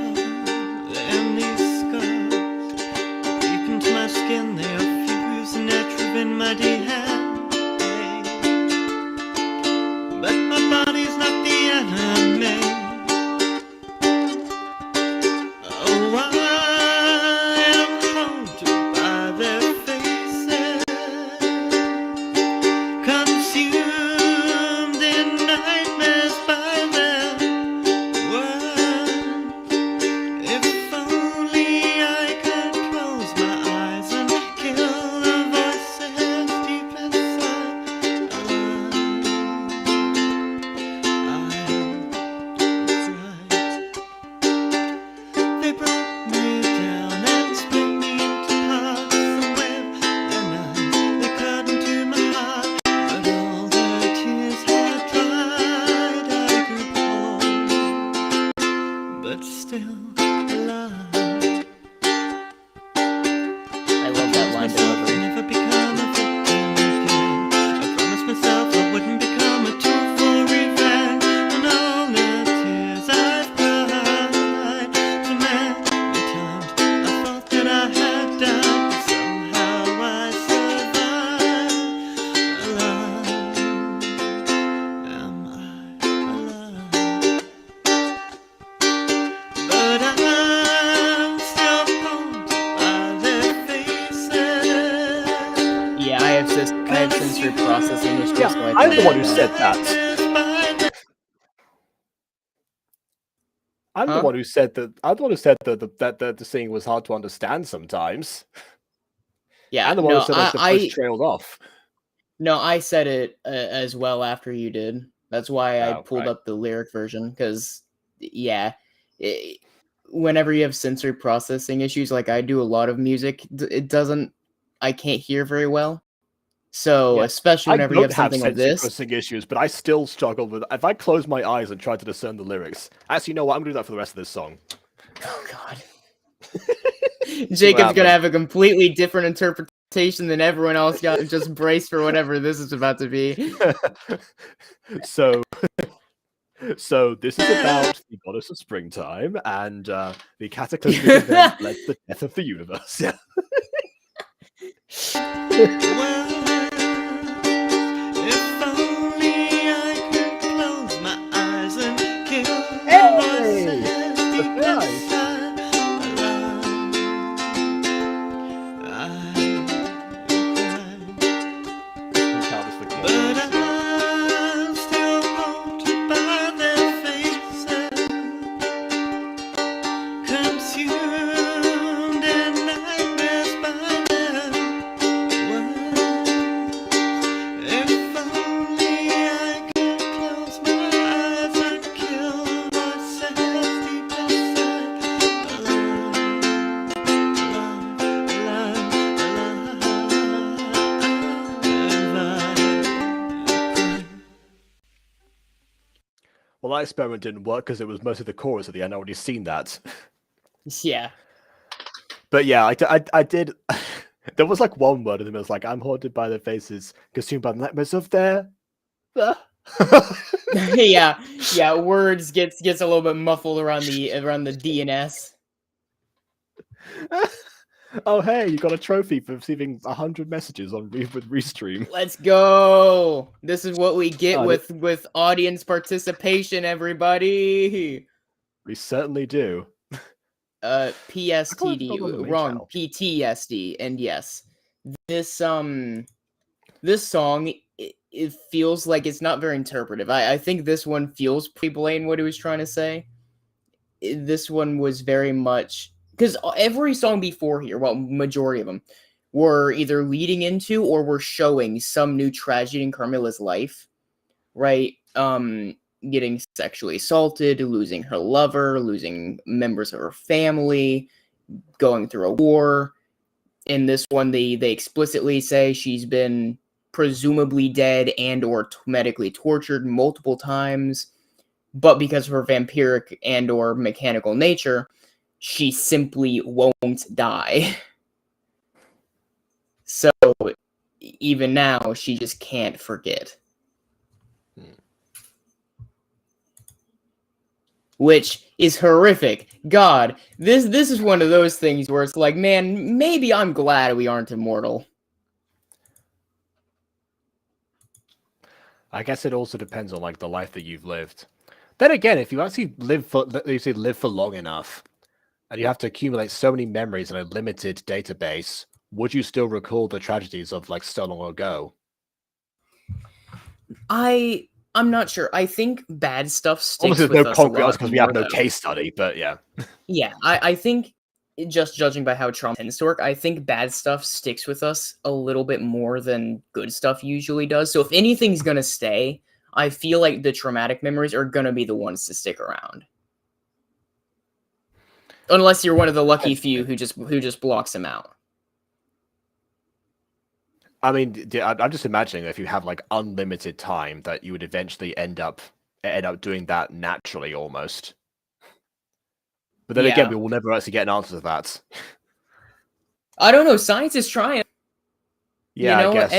and these scars deep into my skin, they are fusing, they're driven my hand. But my body's not the enemy. Oh, I am haunted by their faces, consumed in nightmares by their words. If only I could close my eyes and kill the voices deep inside. They brought me down and split me into parts. And when their knives they cut into my heart, but all the tears had dried, I grew cold, but still alive.
I love that line delivery.
Never become a victim again. I promised myself I wouldn't become a tool for revenge. And all the tears I've cried, so many times I thought that I had died, but somehow I survived. Alive, am I alive? But I'm still haunted by their faces.
Yeah, I have sensory processing issues.
Yeah,
so I
I'm
think
the one who
that-
said that. I'm the
Huh?
one who said that. I'm the one who said that the singing was hard to understand sometimes.
Yeah,
I'm the one
no,
who said that the push trailed off.
no, I said it as well after you did. That's why I
Oh,
pulled
right.
up the lyric version because, yeah, whenever you have sensory processing issues, like I do a lot of music, it doesn't. I can't hear very well. So
Yeah,
especially
I
whenever you
don't
have
have
something like
sensory
this.
processing issues, but I still struggle with. If I close my eyes and try to discern the lyrics, actually, you know what? I'm gonna do that for the rest of this song.
Oh God. Jacob's gonna have a completely different interpretation than everyone else. Got just brace for whatever this is about to be.
So, so this is about the goddess of springtime and the cataclysmic event led to the death of the universe. Yeah.
Well, if only I could close my eyes and kill the voices deep
Nice.
inside. But I'm still haunted by their faces,
Well, that experiment didn't work because it was mostly the chorus at the end. I already seen that.
Yeah.
But yeah, I did. There was like one word in them. It was like, "I'm haunted by their faces, consumed by the nightmares of their."
yeah. Words gets a little bit muffled around the D and S.
Oh hey, you got a trophy for receiving 100 messages on with Restream.
Let's go. This is what we get
Oh,
with audience participation, everybody.
We certainly do.
PSTD, wrong, PTSD, and yes, this this song it feels like it's not very interpretive. I think this one feels pretty blatant what he was trying to say. This one was very much because every song before here, well, majority of them were either leading into or were showing some new tragedy in Carmilla's life, right? Getting sexually assaulted, losing her lover, losing members of her family, going through a war. In this one, they explicitly say she's been presumably dead and or medically tortured multiple times, but because of her vampiric and or mechanical nature, she simply won't die. So even now, she just can't forget. Which is horrific. God, this is one of those things where it's like, man, maybe I'm glad we aren't immortal.
I guess it also depends on like the life that you've lived. Then again, if you actually live for long enough, and you have to accumulate so many memories in a limited database, would you still recall the tragedies of like so long ago?
I'm not sure. I think bad stuff sticks
Obviously,
with
there's no
us a
concrete
lot
because we have
more,
no
though.
case study, but yeah.
Yeah, I think just judging by how trauma tends to work, I think bad stuff sticks with us a little bit more than good stuff usually does. So if anything's gonna stay, I feel like the traumatic memories are gonna be the ones to stick around. Unless you're one of the lucky few who just blocks them out.
I mean, I'm just imagining if you have like unlimited time that you would eventually end up doing that naturally almost. But then again,
Yeah.
we will never actually get an answer to that.
I don't know. Science is trying.
Yeah,
You know,
I guess.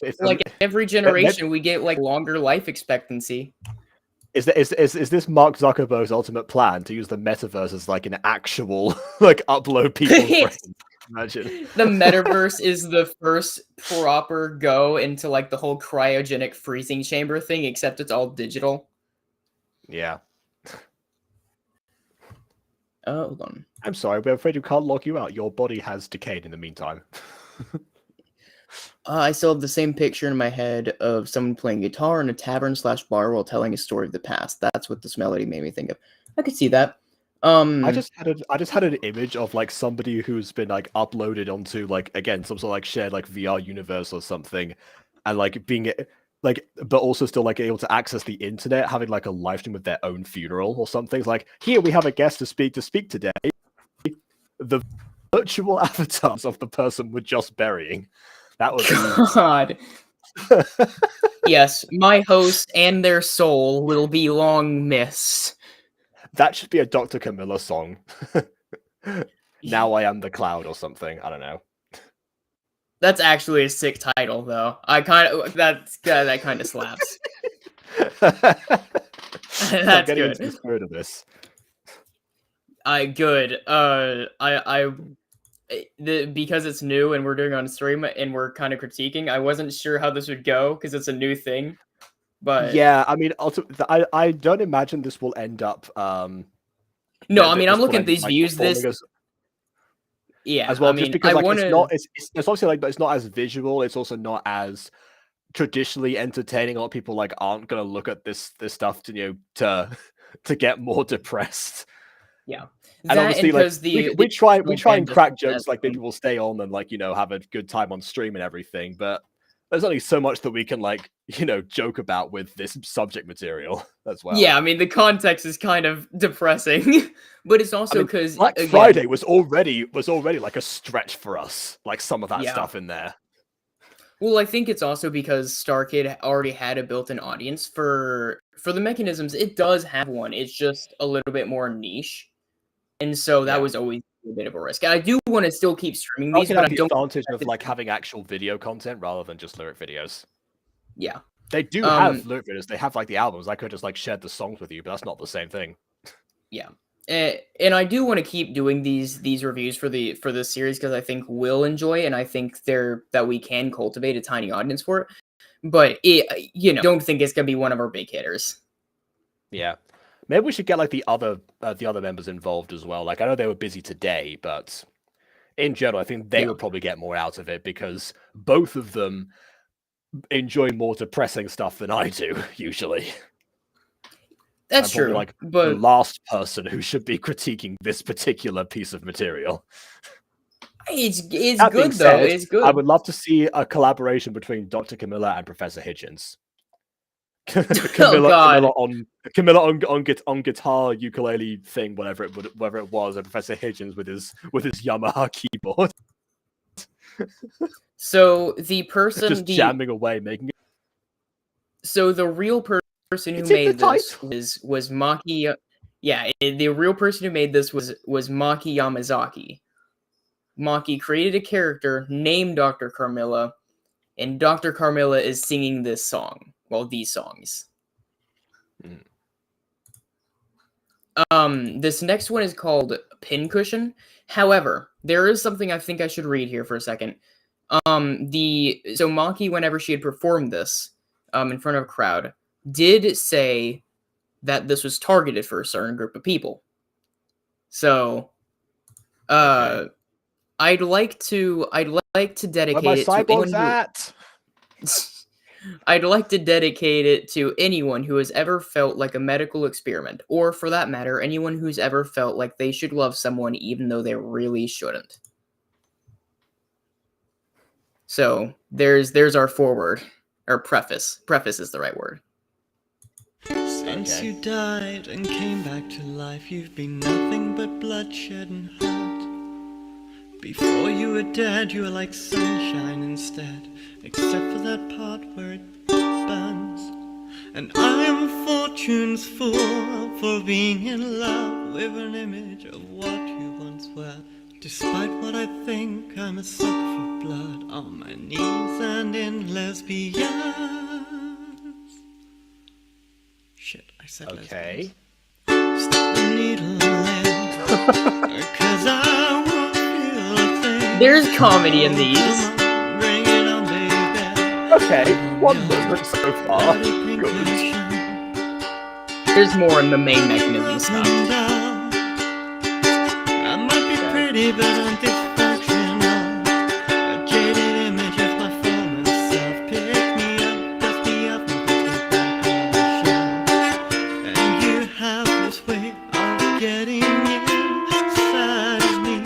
If
like every generation, we get like longer life expectancy.
is this Mark Zuckerberg's ultimate plan to use the metaverse as like an actual like upload people's brains? Imagine.
The metaverse is the first proper go into like the whole cryogenic freezing chamber thing, except it's all digital.
Yeah.
Hold on.
I'm sorry, we're afraid we can't lock you out. Your body has decayed in the meantime.
I still have the same picture in my head of someone playing guitar in a tavern/bar while telling a story of the past. That's what this melody made me think of. I could see that.
I just had an image of like somebody who's been like uploaded onto like again some sort of like shared like VR universe or something, and like being like but also still like able to access the internet, having like a live stream of their own funeral or something. It's like, here we have a guest to speak today. The virtual avatars of the person we're just burying. That would be
God. Yes, my host and their soul will be long missed.
that should be a Dr. Carmilla song. Now I am the cloud or something. I don't know.
That's actually a sick title, though. I kind of that kind of slaps. That's
getting
good.
into the spirit of this.
Good. Because it's new and we're doing it on stream and we're kind of critiquing. I wasn't sure how this would go because it's a new thing. But
yeah, I mean, I don't imagine this will end up.
No, I mean, I'm looking at these views.
As well,
I mean,
just because like
wanna...
it's obviously like, but it's not as visual. It's also not as traditionally entertaining. A lot of people like aren't gonna look at this stuff to to get more depressed.
Yeah,
and obviously, like we try and crack jokes like people will stay on and like have a good time on stream and everything, but there's only so much that we can like joke about with this subject material as well.
Yeah, I mean the context is kind of depressing, but it's also because
Black Friday was already like a stretch for us, like some of that stuff in there.
Well, I think it's also because StarKid already had a built-in audience for for the mechanisms, it does have one. It's just a little bit more niche, and so that
Yeah.
was always a bit of a risk. And I do want to still keep streaming
I
these,
can
but
have
I
the
don't.
advantage of like having actual video content rather than just lyric videos.
Yeah.
They do have lyric videos. They have like the albums. I could just like share the songs with you, but that's not the same thing.
Yeah. And I do want to keep doing these reviews for this series because I think we'll enjoy it, and I think that we can cultivate a tiny audience for it. But don't think it's gonna be one of our big hitters.
Yeah, maybe we should get like the other members involved as well. Like I know they were busy today, but in general, I think they would probably get more out of it because both of them enjoy more depressing stuff than I do usually.
That's
I'm probably
true,
like the
but
last person who should be critiquing this particular piece of material.
it's
That being
good though.
said,
It's good.
I would love to see a collaboration between Dr. Carmilla and Professor Hitchens. Camilla on guitar, ukulele thing, whatever it was, and Professor Hitchens with his Yamaha keyboard,
So the person
just jamming away, making it.
So the real person who
It's in
made
the
this
title.
was Maki. Yeah, the real person who made this was Maki Yamazaki. Maki created a character named Dr. Carmilla, and Dr. Carmilla is singing this song. Well, these songs. This next one is called Pincushion. However, there is something I think I should read here for a second. So Maki, whenever she had performed this, in front of a crowd, did say that this was targeted for a certain group of people. So,
Okay.
I'd like to dedicate
Where my
it to anyone
cyborgs at?
I'd like to dedicate it to anyone who has ever felt like a medical experiment, or for that matter, anyone who's ever felt like they should love someone even though they really shouldn't. So there's our foreword, or preface. Preface is the right word.
Since you died and came back to life, you've been nothing but bloodshed and hurt. Before you were dead, you were like sunshine instead, except for that part where it burns. And I am fortune's fool for being in love with an image of what you once were. Despite what I think, I'm a sucker for blood on my knees and in lesbians. Shit, I said
Okay.
lesbians. Stick the needle in, 'cause I won't feel a thing.
There's comedy in these.
Come on, bring it on, baby.
Okay, one moment so far.
Bloody pink
Good.
cushion.
There's more in the main mechanism stuff.
I might be pretty, but I'm dysfunctional. A jaded image of my former self. Pick me up, dust me up, and put me back on the shelf. And you have this way of getting inside of me,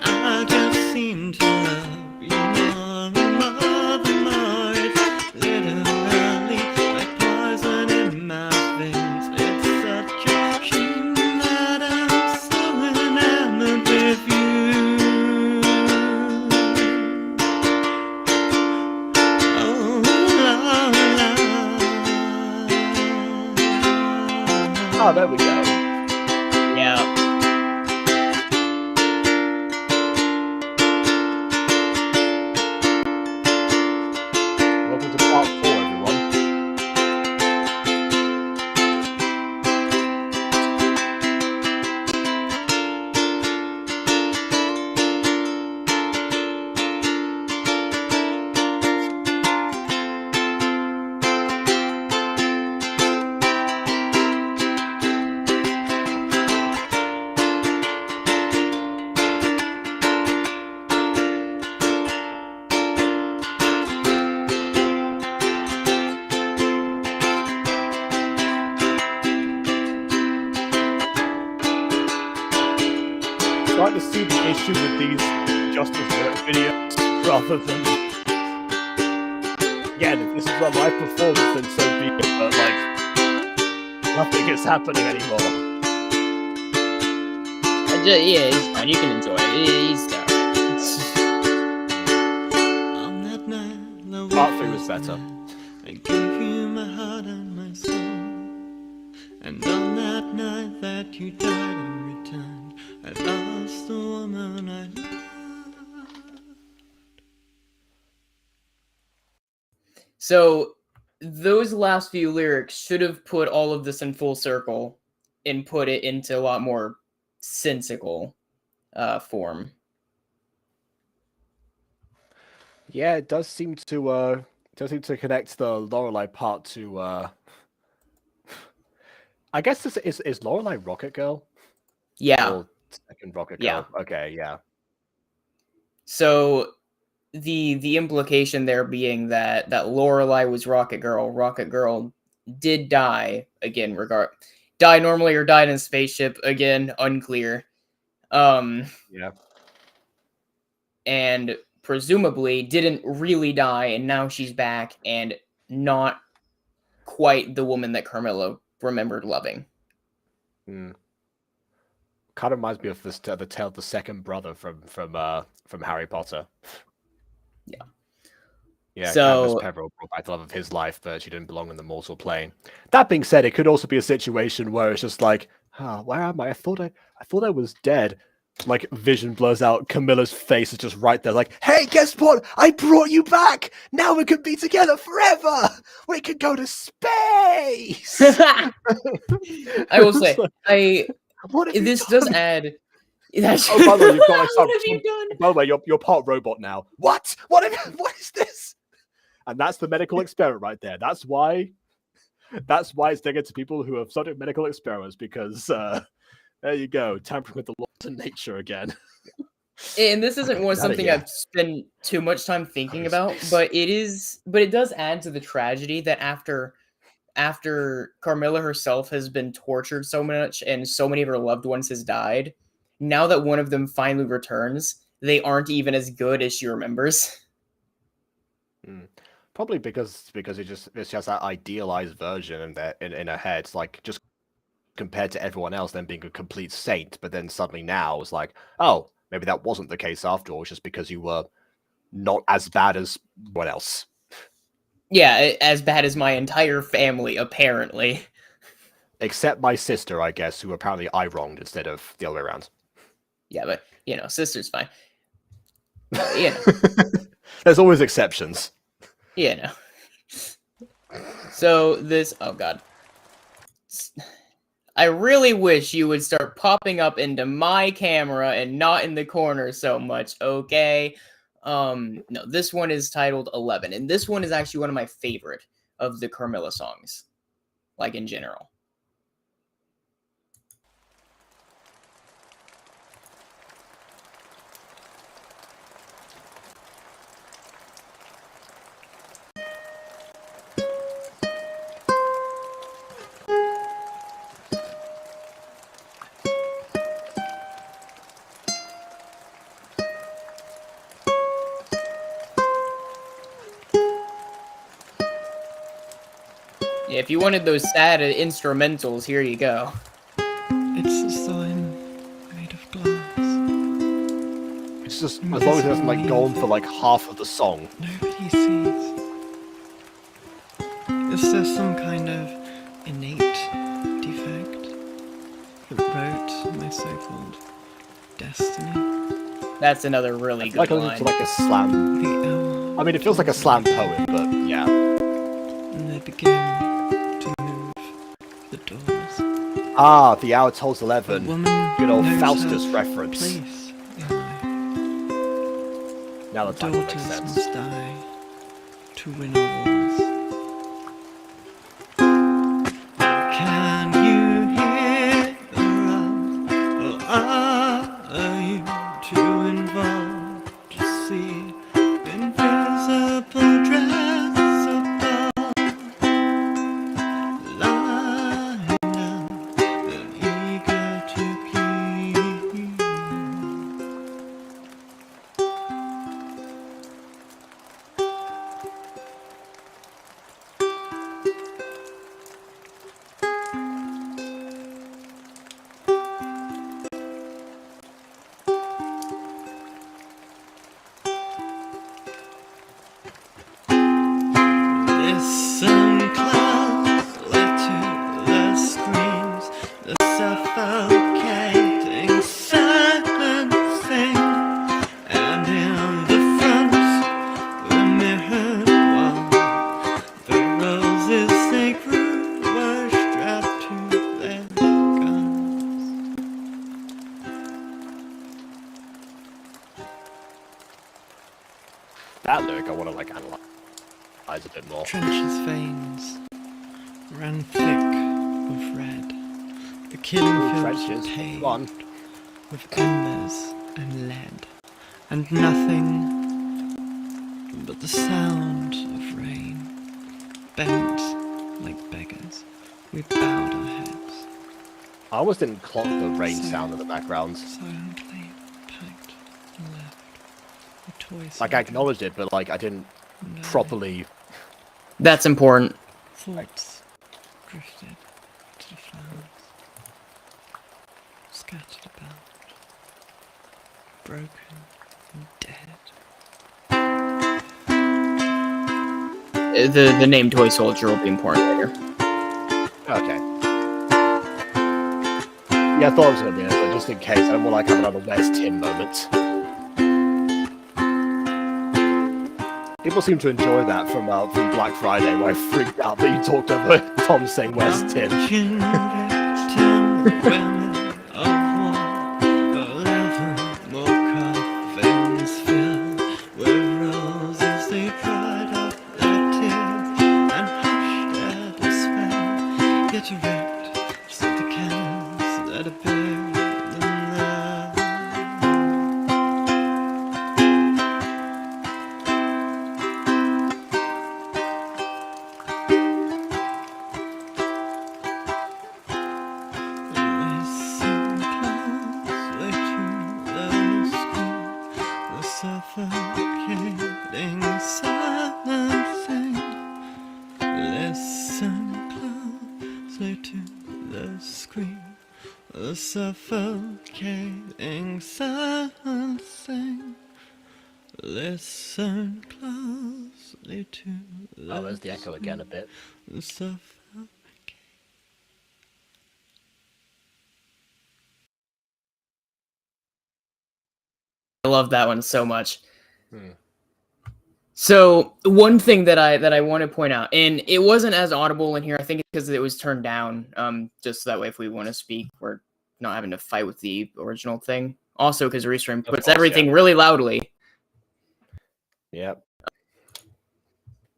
and I just seem to love you more and more and more. It's literally like poison in my veins. It's such a shame that I'm so enamored with you. Oh, la, la.
Oh, there we go.
Yeah.
Welcome to part 4, everyone. Starting to see the issue with these Justice Work videos rather than. Again, if this is a live performance, then so be it, but like, nothing is happening anymore.
Yeah, it's fine. You can enjoy it. It's stuff.
On that night, the
Part 3 was
first
better.
night, I gave you my heart and And on that night that you died in return, I lost the woman I loved.
So those last few lyrics should have put all of this in full circle and put it into a lot more sensical form.
Yeah, it does seem to connect the Lorelei part to I guess this is Lorelei Rocket Girl?
Yeah,
Or second Rocket
yeah.
Girl. Okay, yeah.
So the implication there being that Lorelei was Rocket Girl. Rocket Girl did die again. Die normally or died in a spaceship again. Unclear.
Yeah.
And presumably didn't really die, and now she's back and not quite the woman that Carmilla remembered loving.
Mm. Kind of reminds me of this the tale of the second brother from Harry Potter.
Yeah.
Yeah, Cadmus
So
Peveril brought back the love of his life, but she didn't belong in the mortal plane. That being said, it could also be a situation where it's just like, where am I? I thought I was dead. Like vision blurs out, Camilla's face is just right there, like, hey, guess what? I brought you back! Now we can be together forever! We can go to space!
I will
It's
say,
like, what have you
this
done?
does add. That's,
Oh, by the way, you've got like
what have you done?
By the way, you're part robot now. What? What is this? And that's the medical experiment right there. That's why it's taken to people who have studied medical experiments, because there you go, tampering with the laws of nature again.
And this isn't
Okay,
something I've spent too much time thinking about, but it does add to the tragedy that after Carmilla herself has been tortured so much and so many of her loved ones has died, now that one of them finally returns, they aren't even as good as she remembers.
Probably because it's just that idealized version in her head. It's like, just compared to everyone else, then being a complete saint, but then suddenly now it's like, oh, maybe that wasn't the case after all. It's just because you were not as bad as what else.
Yeah, as bad as my entire family, apparently.
Except my sister, I guess, who apparently I wronged instead of the other way around.
Yeah, but, sister's fine. You know.
There's always exceptions.
So this, oh god. I really wish you would start popping up into my camera and not in the corner so much, okay? No, this one is titled 11, and this one is actually one of my favorite of the Carmilla songs, like in general. Yeah, if you wanted those sad instrumentals, here you go.
It's as though I'm made of glass.
It's just, as long as it hasn't like gone for like half of the song.
Nobody sees. Is there some kind of innate defect that wrote my so-called destiny?
That's another really good
Like
line.
like a slam.
The hour
I mean, it feels like a slam poem, but yeah.
and they begin to move the doors.
Ah, the hour tolls
The
11.
woman
Good old
knows
Faustus
her
reference.
place in life.
Now the title makes
Daughters
sense.
must die to win our wars. Can you hear the round? Or are you too involved to see invisible dress above? Lying down and eager to please. Listen close, let the scream
eyes a bit more.
Trench's veins ran thick with red. The killing fields were
Trenches.
paved
Go on.
with embers and lead, and nothing but the sound of rain. Bent like beggars, we bowed our heads,
I almost didn't clock the rain sound in the background.
silently packed and left. The toys
Like I acknowledged it, but like I didn't properly.
That's important.
thoughts drifted to the flowers, scattered about, broken and dead.
The name Toy Soldier will be important later.
Okay. Yeah, I thought it was gonna be it, but just in case, I don't want like have another "Where's Tim" moment. People seem to enjoy that from Black Friday, where I freaked out that you talked over Tom saying "Where's Tim."
Suffocating silencing. Listen closely to the scream. The suffocating silencing. Listen closely to the
Oh, there's the echo again a bit.
the suffocating.
I love that one so much. So one thing that I want to point out, and it wasn't as audible in here, I think because it was turned down, just so that way if we want to speak, we're not having to fight with the original thing. Also, because Restream puts
course,
everything really loudly.
Yep.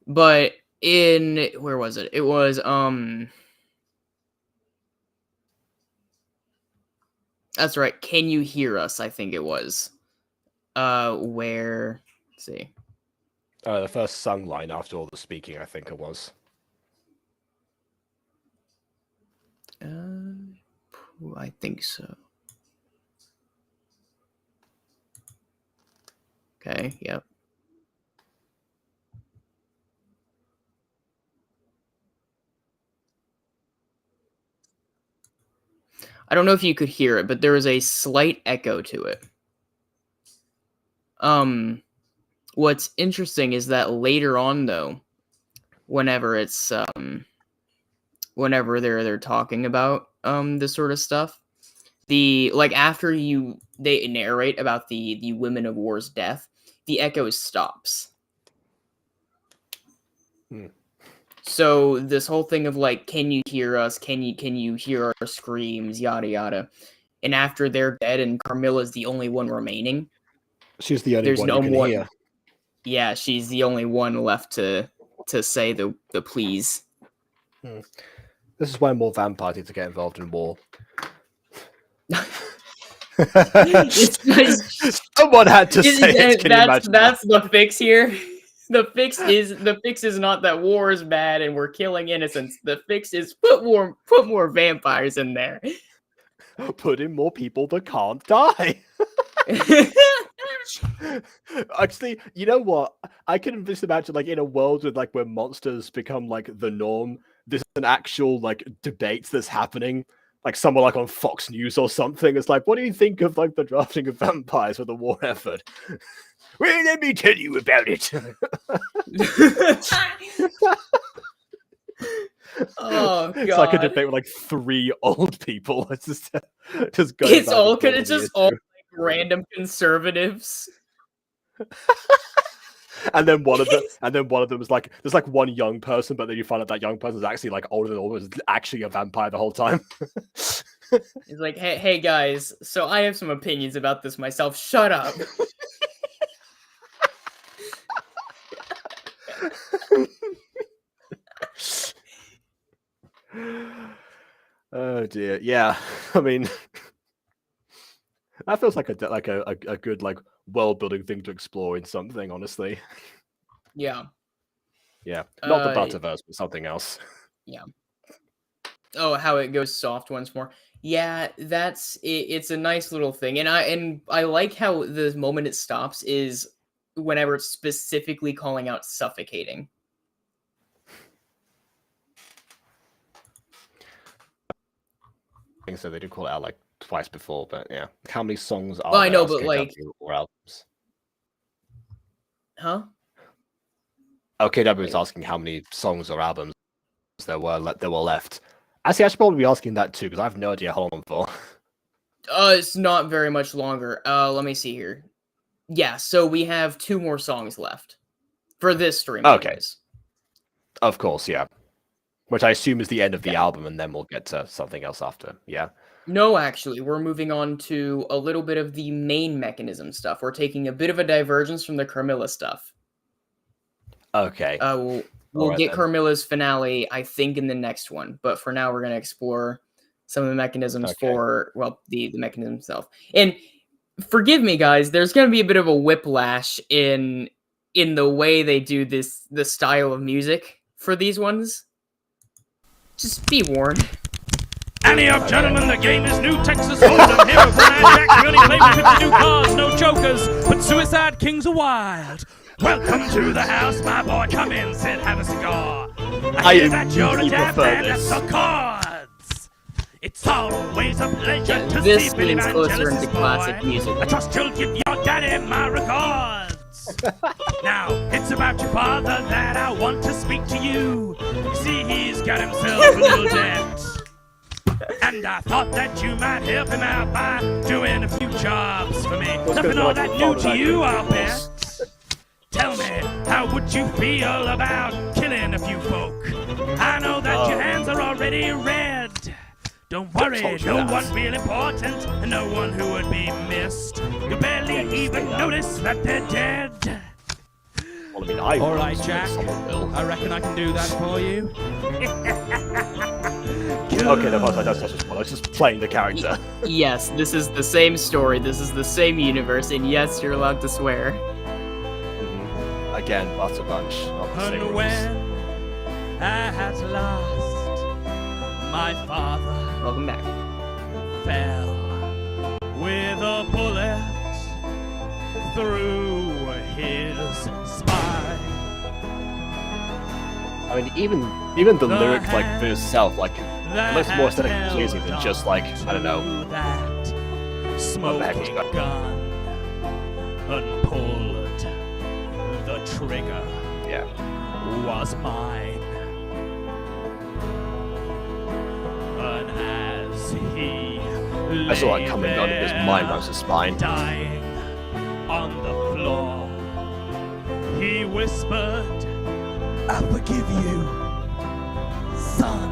But in where was it? It was that's right. Can you hear us? I think it was. Where? Let's see.
The first sung line after all the speaking, I think it was.
I think so. Okay. Yep. I don't know if you could hear it, but there was a slight echo to it. What's interesting is that later on, though, whenever it's whenever they're talking about this sort of stuff, after they narrate about the Women of War's death, the echo stops. So this whole thing of like, can you hear us? Can you hear our screams? Yada yada. And after they're dead, and Carmilla's the only one remaining.
She's the only
There's
one
no
you can
more.
hear.
Yeah, she's the only one left to say the please.
This is why more vampires need to get involved in war. Someone had to say it. Can you imagine
that's the fix here. The fix is not that war is bad and we're killing innocents. The fix is put more vampires in there.
Put in more people that can't die. Actually, you know what? I can just imagine, like, in a world with like where monsters become like the norm, there's an actual like debate that's happening, like somewhere like on Fox News or something. It's like, what do you think of like the drafting of vampires for the war effort? Well, let me tell you about it.
Oh god!
It's like a debate with like 3 old people. It's just going.
It's all like random conservatives.
And then one of them is like, there's like one young person, but then you find out that young person is actually like older than all, was actually a vampire the whole time.
He's like, hey guys, so I have some opinions about this myself. Shut up.
Oh dear. Yeah. I mean, that feels like a good like world building thing to explore in something. Honestly.
Yeah.
Yeah. Not the
Uh,
Butterverse, but something else.
yeah. Oh, how it goes soft once more. Yeah, that's it, it's a nice little thing. And I like how the moment it stops is whenever it's specifically calling out suffocating.
I think so. They did call it out like twice before, but yeah. How many songs are
Well, I
there
know,
as
but like,
KW or albums?
huh?
Oh, KW was
Wait.
asking how many songs or albums there were left. Actually, I should probably be asking that too because I have no idea how long for.
It's not very much longer. Let me see here. Yeah, so we have 2 more songs left for this stream,
Okay.
anyways.
Of course, yeah. Which I assume is the end of the album, and then we'll get to something else after. Yeah.
No, actually, we're moving on to a little bit of the main mechanism stuff. We're taking a bit of a divergence from the Carmilla stuff.
Okay.
We'll
Alright
get
then.
Carmilla's finale, I think, in the next one. But for now, we're going to explore some of the mechanisms
Okay.
for, well, the mechanism itself. And forgive me, guys, there's going to be a bit of a whiplash in the way they do the style of music for these ones. Just be warned.
Annie up, gentlemen, the game is new Texas Hold'em. Here are Brian Jack, really playing with 50 new cards, no jokers, but Suicide Kings are wild. Welcome to the house, my boy, come in, sit, have a cigar. I hear that you're a damn man at the cards. It's always a pleasure to
This
see Billy
leans closer
Vangelis'
into classic
boy.
music.
I trust you'll give your daddy my regards. Now, it's about your father that I want to speak to you. You see, he's got himself a little debt. And I thought that you might help him out by doing a few jobs for me. Nothing all that new to you, I'll bet. Tell me, how would you feel about killing a few folk? I know that your hands are already red. Don't worry, no one real important, and no one who would be missed. You barely even notice that they're dead.
Well, I mean, I
All right,
will,
Jack.
someone will.
I reckon I can do that for you.
Okay, no, I was just playing the character.
Yes, this is the same story, this is the same universe, and yes, you're allowed to swear.
Again, lots of bunch of the same
And
rules.
when I had lost my father,
Welcome back.
fell with a bullet through his spine.
I mean, even the lyric like for itself, like it looks more aesthetically
That
pleasing than just like I don't know.
That smoke
heck is that?
gun and pulled the trigger
Yeah.
was mine. And as he
I saw
lay
it coming down in his mind once his spine.
dying on the floor, he whispered, I forgive you, son.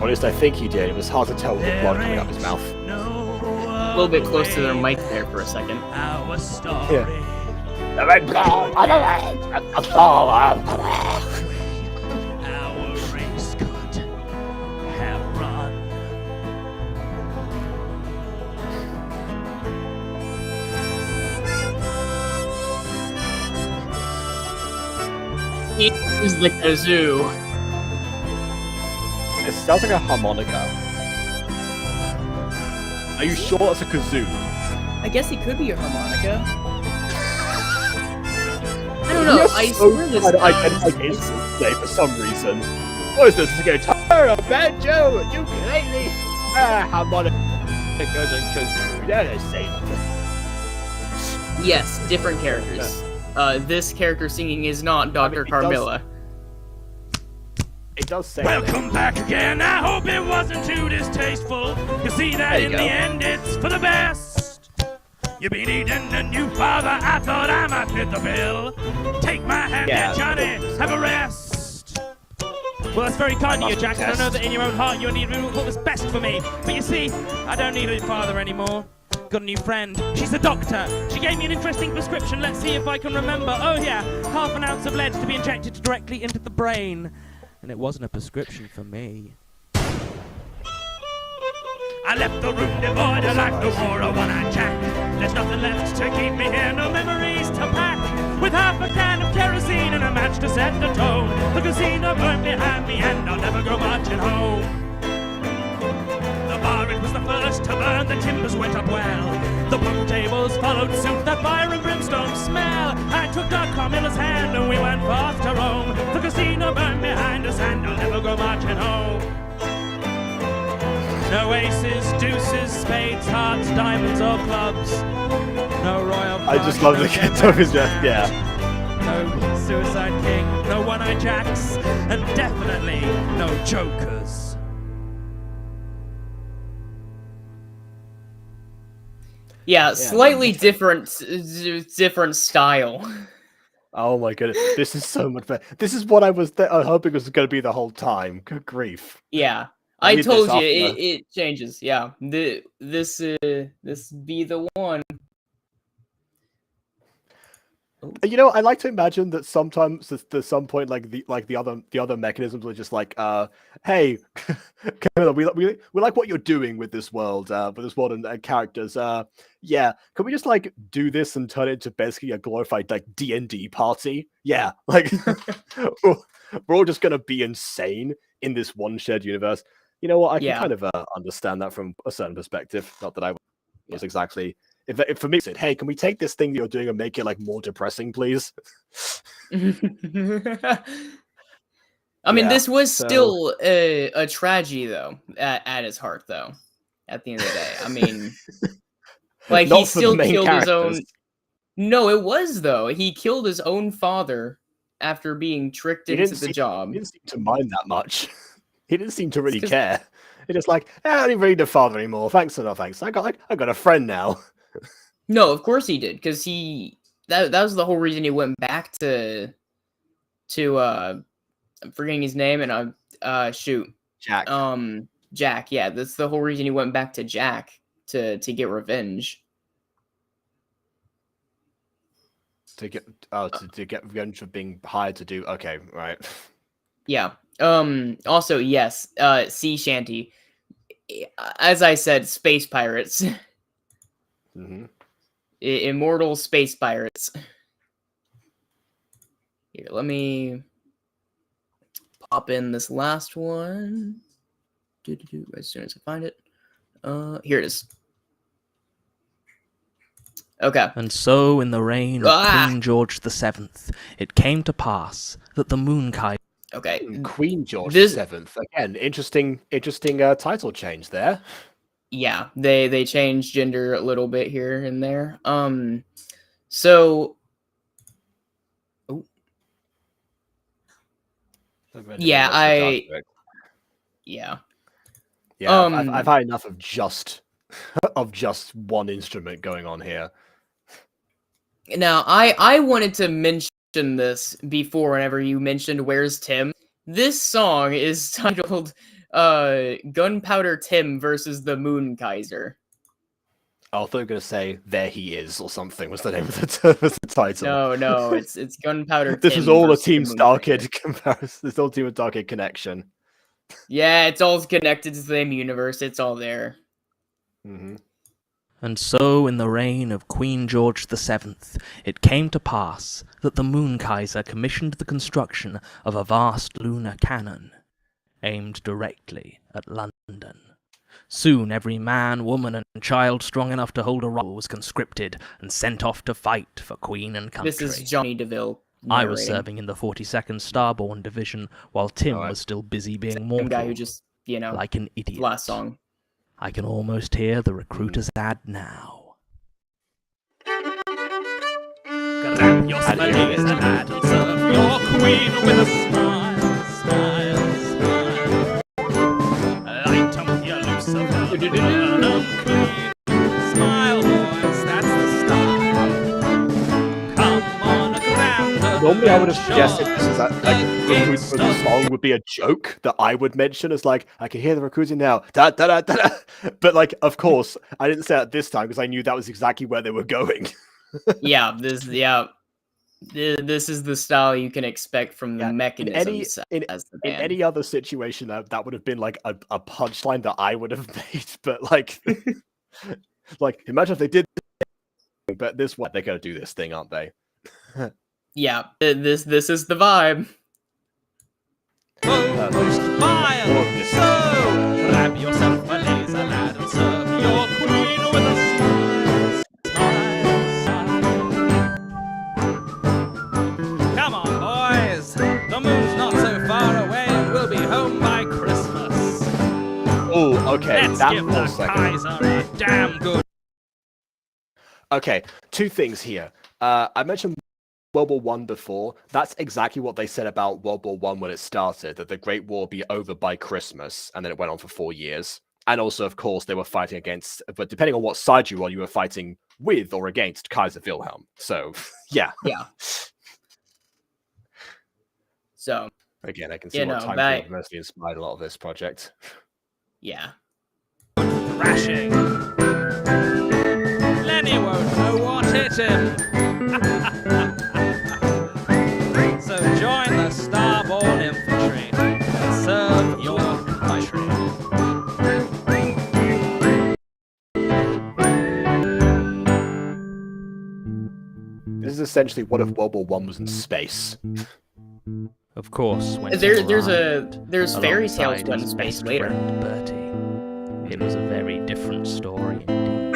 Or at least I think he did. It was hard to tell with the blood coming out of his mouth.
A little bit close to their mic there for a second.
Our story.
Yeah.
Our race could have run.
Here's the kazoo.
It sounds like a harmonica. Are you sure that's a kazoo?
I guess it could be a harmonica. I don't know, I swear this sounds...
Say for some reason. What is this? Is a guitar, a banjo, a ukulele, harmonica, and kazoo. That is safe.
Yes, different characters. This character singing is not Dr.
it does-
Carmilla.
It does say.
Welcome back again. I hope it wasn't too distasteful. You see that
There you
in
go.
the end it's for the best. You've been needing a new father. I thought I might fit the bill. Take my hand
Yeah.
here, Johnny. Have a rest. Well, that's very kind of you, Jack. And I know that in your own heart you need to do what was best for me. But you see, I don't need a father anymore. Got a new friend. She's a doctor. She gave me an interesting prescription. Let's see if I can remember. Oh yeah, half an ounce of lead to be injected directly into the brain. And it wasn't a prescription for me. I left the room devoid of life, no more a one-eyed Jack. There's nothing left to keep me here, no memories to pack. With half a can of kerosene and a match to set the tone, the casino burned behind me and I'll never go marching home. The bar, it was the first to burn, the timbers went up well. The pool tables followed suit, that fire and brimstone smell. I took Doc Carmilla's hand and we went forth to roam. The casino burned behind us and I'll never go marching home. No aces, deuces, spades, hearts, diamonds or clubs. No royal
I just love the kid of his death, yeah.
No suicide king, no one-eyed jacks, and definitely no jokers.
Yeah, slightly different style.
Oh my goodness, this is so much better. This is what I was hoping was going to be the whole time. Good grief.
Yeah.
I
I
need
told
this
you
after.
it changes. Yeah, this be the one.
You know, I like to imagine that sometimes at some point, like the other mechanisms are just like, hey, Camilla, we like what you're doing with this world and characters. Yeah, can we just like do this and turn it into basically a glorified like D&D party? Yeah, like we're all just gonna be insane in this one shared universe. You know what? I can
Yeah.
kind of understand that from a certain perspective. Not that I was exactly. If for me, said, hey, can we take this thing that you're doing and make it like more depressing, please?
I mean,
Yeah,
this was
so-
still a tragedy, though, at its heart, though. At the end of the day, I mean, like
Not
he
for the
still
main
killed his own.
characters.
No, it was though. He killed his own father after being tricked
He
into
didn't
the
seem-
job.
He didn't seem to mind that much. He didn't seem to really
'cause-
care. He just like, I don't even need a father anymore. Thanks or no thanks. I got a friend now.
No, of course he did, because that was the whole reason he went back to I'm forgetting his name and shoot.
Jack.
Jack, yeah, that's the whole reason he went back to Jack to get revenge.
to get revenge for being hired to do. Okay, right.
Yeah. Also, yes, sea shanty. As I said, space pirates.
hmm
Immortal space pirates. Here, let me pop in this last one. As soon as I find it. Here it is. Okay.
And so, in the reign of Queen George VII, it came to pass that the Moon Kaiser.
Okay.
Queen George
This-
VII. Again, interesting title change there.
Yeah, they changed gender a little bit here and there. So yeah, yeah.
Yeah, I've had enough of just one instrument going on here.
Now, I wanted to mention this before whenever you mentioned Where's Tim? This song is titled Gunpowder Tim versus the Moon Kaiser.
I thought you were going to say There He Is or something was the name of the title.
No, it's Gunpowder
This
Tim.
is all a
versus the
Team
Moon
Starkid
Kaiser.
comparison. This all Team Starkid connection.
Yeah, it's all connected to the same universe. It's all there.
Mm-hmm.
And so, in the reign of Queen George VII, it came to pass that the Moon Kaiser commissioned the construction of a vast lunar cannon, aimed directly at London. Soon every man, woman, and child strong enough to hold a rifle was conscripted and sent off to fight for Queen and country.
This is Johnny DeVille.
I was
narrating.
serving in the 42nd Starborn Division, while Tim
Alright.
was still busy being
Same
mortal,
guy who just,
like an idiot.
last song.
I can almost hear the recruiter's ad now. Grab your
And here it
smellies
is.
and add and serve your queen with a smile, smile, smile. Light up your Lucifer, burn 'em clean. Smile, boys, that's the style. Come on, a grand
Normally, I would have
adventure.
suggested this is the song would be a joke that I would mention as like, I can hear the recruiting now, da da da da. Da. But like, of course, I didn't say that this time because I knew that was exactly where they were going.
Yeah, yeah. This is the style you can expect from the
Yeah,
mechanisms
in
as the
in
band.
any other situation that would have been like a punchline that I would have made, but like like imagine if they did, but this what they're gonna do this thing, aren't they?
Yeah, this is the vibe.
Most vile. So grab yourself a laser lad and serve your queen with a smile. Come on, boys. The moon's not so far away, and we'll be home by Christmas.
Oh, okay.
Let's
that
give
for
the
a second.
Kaiser a damn good.
Okay, two things here. I mentioned World War One before. That's exactly what they said about World War One when it started, that the Great War would be over by Christmas, and then it went on for 4 years. And also, of course, they were fighting against, but depending on what side you were on, you were fighting with or against Kaiser Wilhelm. So, yeah.
Yeah. So,
Again, I can see
You
what
know,
time
that-
period mostly inspired a lot of this project.
yeah.
Thrashing. Lenny won't know what hit him. So join the starborn infantry and serve your country.
This is essentially what if World War One was in space.
Of course, when
There's
arrived
fairy tales
alongside
when
his
space
best
later.
friend Bertie, it was a very different story indeed.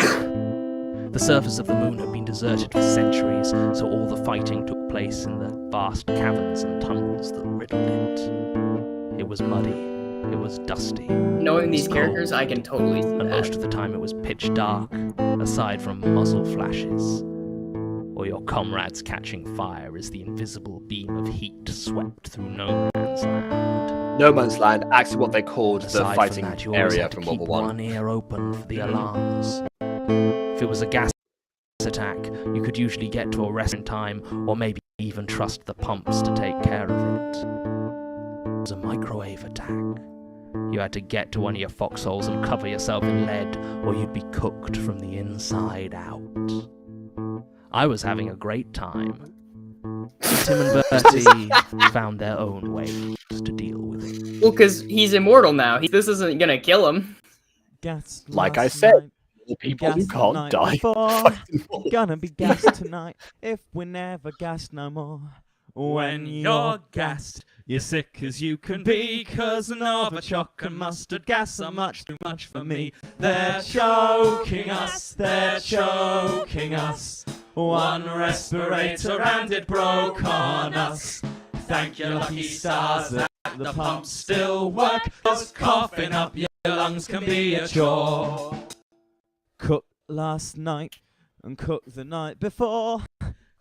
The surface of the moon had been deserted for centuries, so all the fighting took place in the vast caverns and tunnels that riddled it. It was muddy, it was dusty,
Knowing these
It's
characters,
cold,
I can totally see
and most
that.
of the time it was pitch dark, aside from muzzle flashes, or your comrades catching fire as the invisible beam of heat swept through no man's land.
No Man's Land, actually what they called the
Aside
fighting
from that, you always
area
had to
from
keep
World War
one
One.
ear open for the alarms. If it was a gas attack, you could usually get to a rest in time, or maybe even trust the pumps to take care of it. It was a microwave attack. You had to get to one of your foxholes and cover yourself in lead, or you'd be cooked from the inside out. I was having a great time. Tim and Bertie found their own ways to deal with it.
Well, because he's immortal now. This isn't gonna kill him.
Gas
Like I
last
said,
night,
People who
gas the
can't
night
die.
before.
fucking more.
Gonna be gassed tonight if we never gas no more.
When you're gassed, you're sick as you can be, 'cause Novichok and mustard gas are much too much for me. They're choking us, they're choking us. One respirator and it broke on us. Thank your lucky stars that the pumps still work, 'cause coughing up your lungs can be a chore.
Cooked last night and cooked the night before.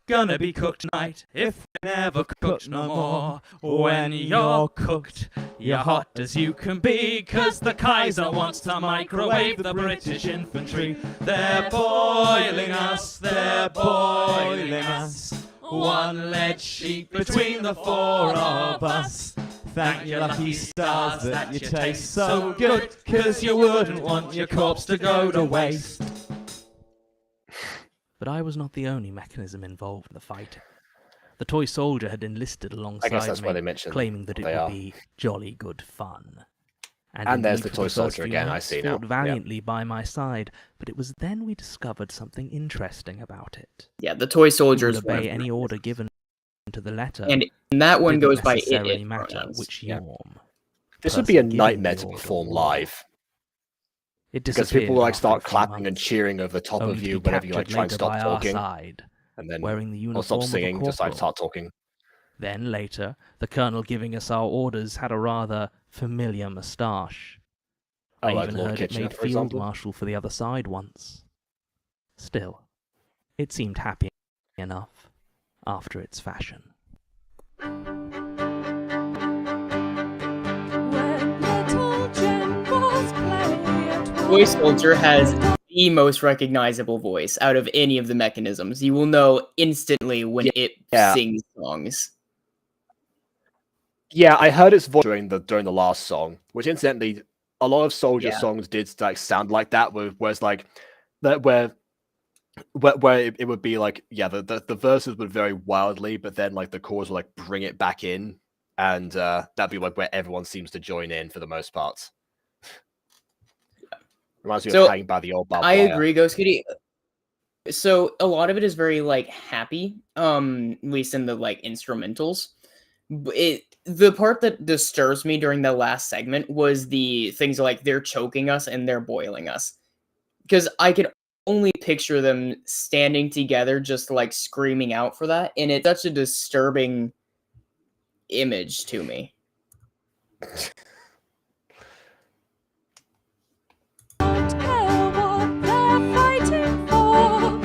Gonna be cooked tonight if we never cooked no more. When you're cooked, you're hot as you can be, 'cause the Kaiser wants to microwave the British infantry. They're boiling us, they're boiling us. One lead sheet between the four of us. Thank your lucky stars that you taste so good, 'cause you wouldn't want your corpse to go to waste. But I was not the only mechanism involved in the fighting. The toy soldier had enlisted alongside
I guess that's
me,
why they mentioned
claiming that it
they
would
are.
be jolly good fun.
And there's
indeed,
the
for
toy
first
soldier
few
again, I
months
see now.
fought valiantly by my side, but it was then we discovered something interesting about it.
Yeah, the toy
He
soldier
would
is one of
obey
the
any
mechanisms.
order given to the letter.
And that one
didn't
goes by
necessarily
it
matter
pronouns.
which
Yeah.
norm.
This would be a
person giving
nightmare
the
to
order
perform
was.
live.
It
Because
disappeared
people like
after
start
a few
clapping and
months,
cheering over the top
only
of
to
you
be
whenever you like
captured
try and
later
stop
by our
talking.
side,
And then
wearing the
or
uniform
stop singing,
of a
just like
corporal.
start talking.
Then later, the colonel giving us our orders had a rather familiar moustache. I
Oh, like
even
Lord
heard
Kitchener,
it made
for
field
example.
marshal for the other side once. Still, it seemed happy enough after its fashion.
Toy soldier has the most recognizable voice out of any of the mechanisms. You will know instantly when it
Yeah.
sings songs.
Yeah, I heard its voice during the last song, which incidentally, a lot of soldier
Yeah.
songs did like sound like that, whereas like that where where it would be like, yeah, the verses would vary wildly, but then like the chorus would like bring it back in, and that'd be like where everyone seems to join in for the most part. Reminds me of
So
Hanging by the Old Barbed
I
Wire.
agree, Ghost Kitty. So a lot of it is very like happy, at least in the like instrumentals. The part that disturbs me during the last segment was the things like they're choking us and they're boiling us, because I could only picture them standing together, just like screaming out for that, and it's such a disturbing image to me.
Don't care what they're fighting for.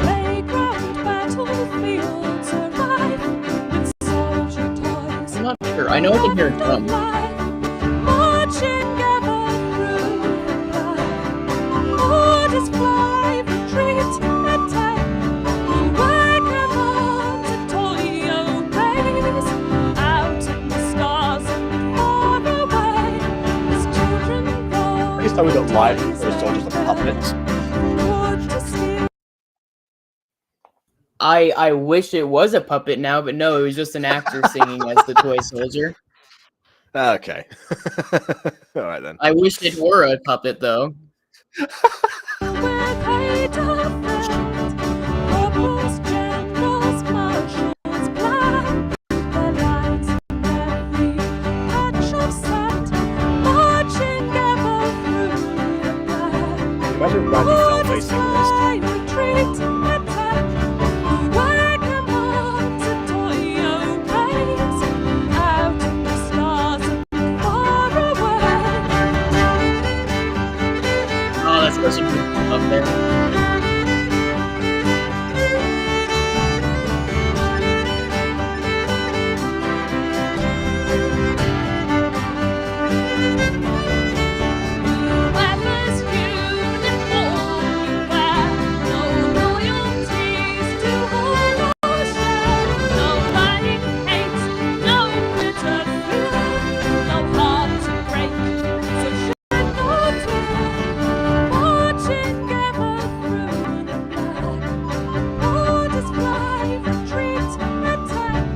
Playground, battlefields arrive with soldier toys.
I'm not sure. I know I can hear
Left
drum.
alive, marching ever through the night. Orders fly, retreat, attack. Welcome on to Toyo Base. Out in the stars and far away, as children grow.
I guess that was at live, it was all just a puppet.
I wish it was a puppet now, but no, it was just an actor singing as the toy soldier.
Okay. All right then.
I wish it were a puppet though.
Imagine Randy Zelvay singing this.
Oh, that's supposed to be up there.
Whoever's uniform you wear, no loyalties to hold or share, no lying hate, no bitter fear, no heart to break, so shed no tear, marching ever through the night. Orders fly, retreat, attack,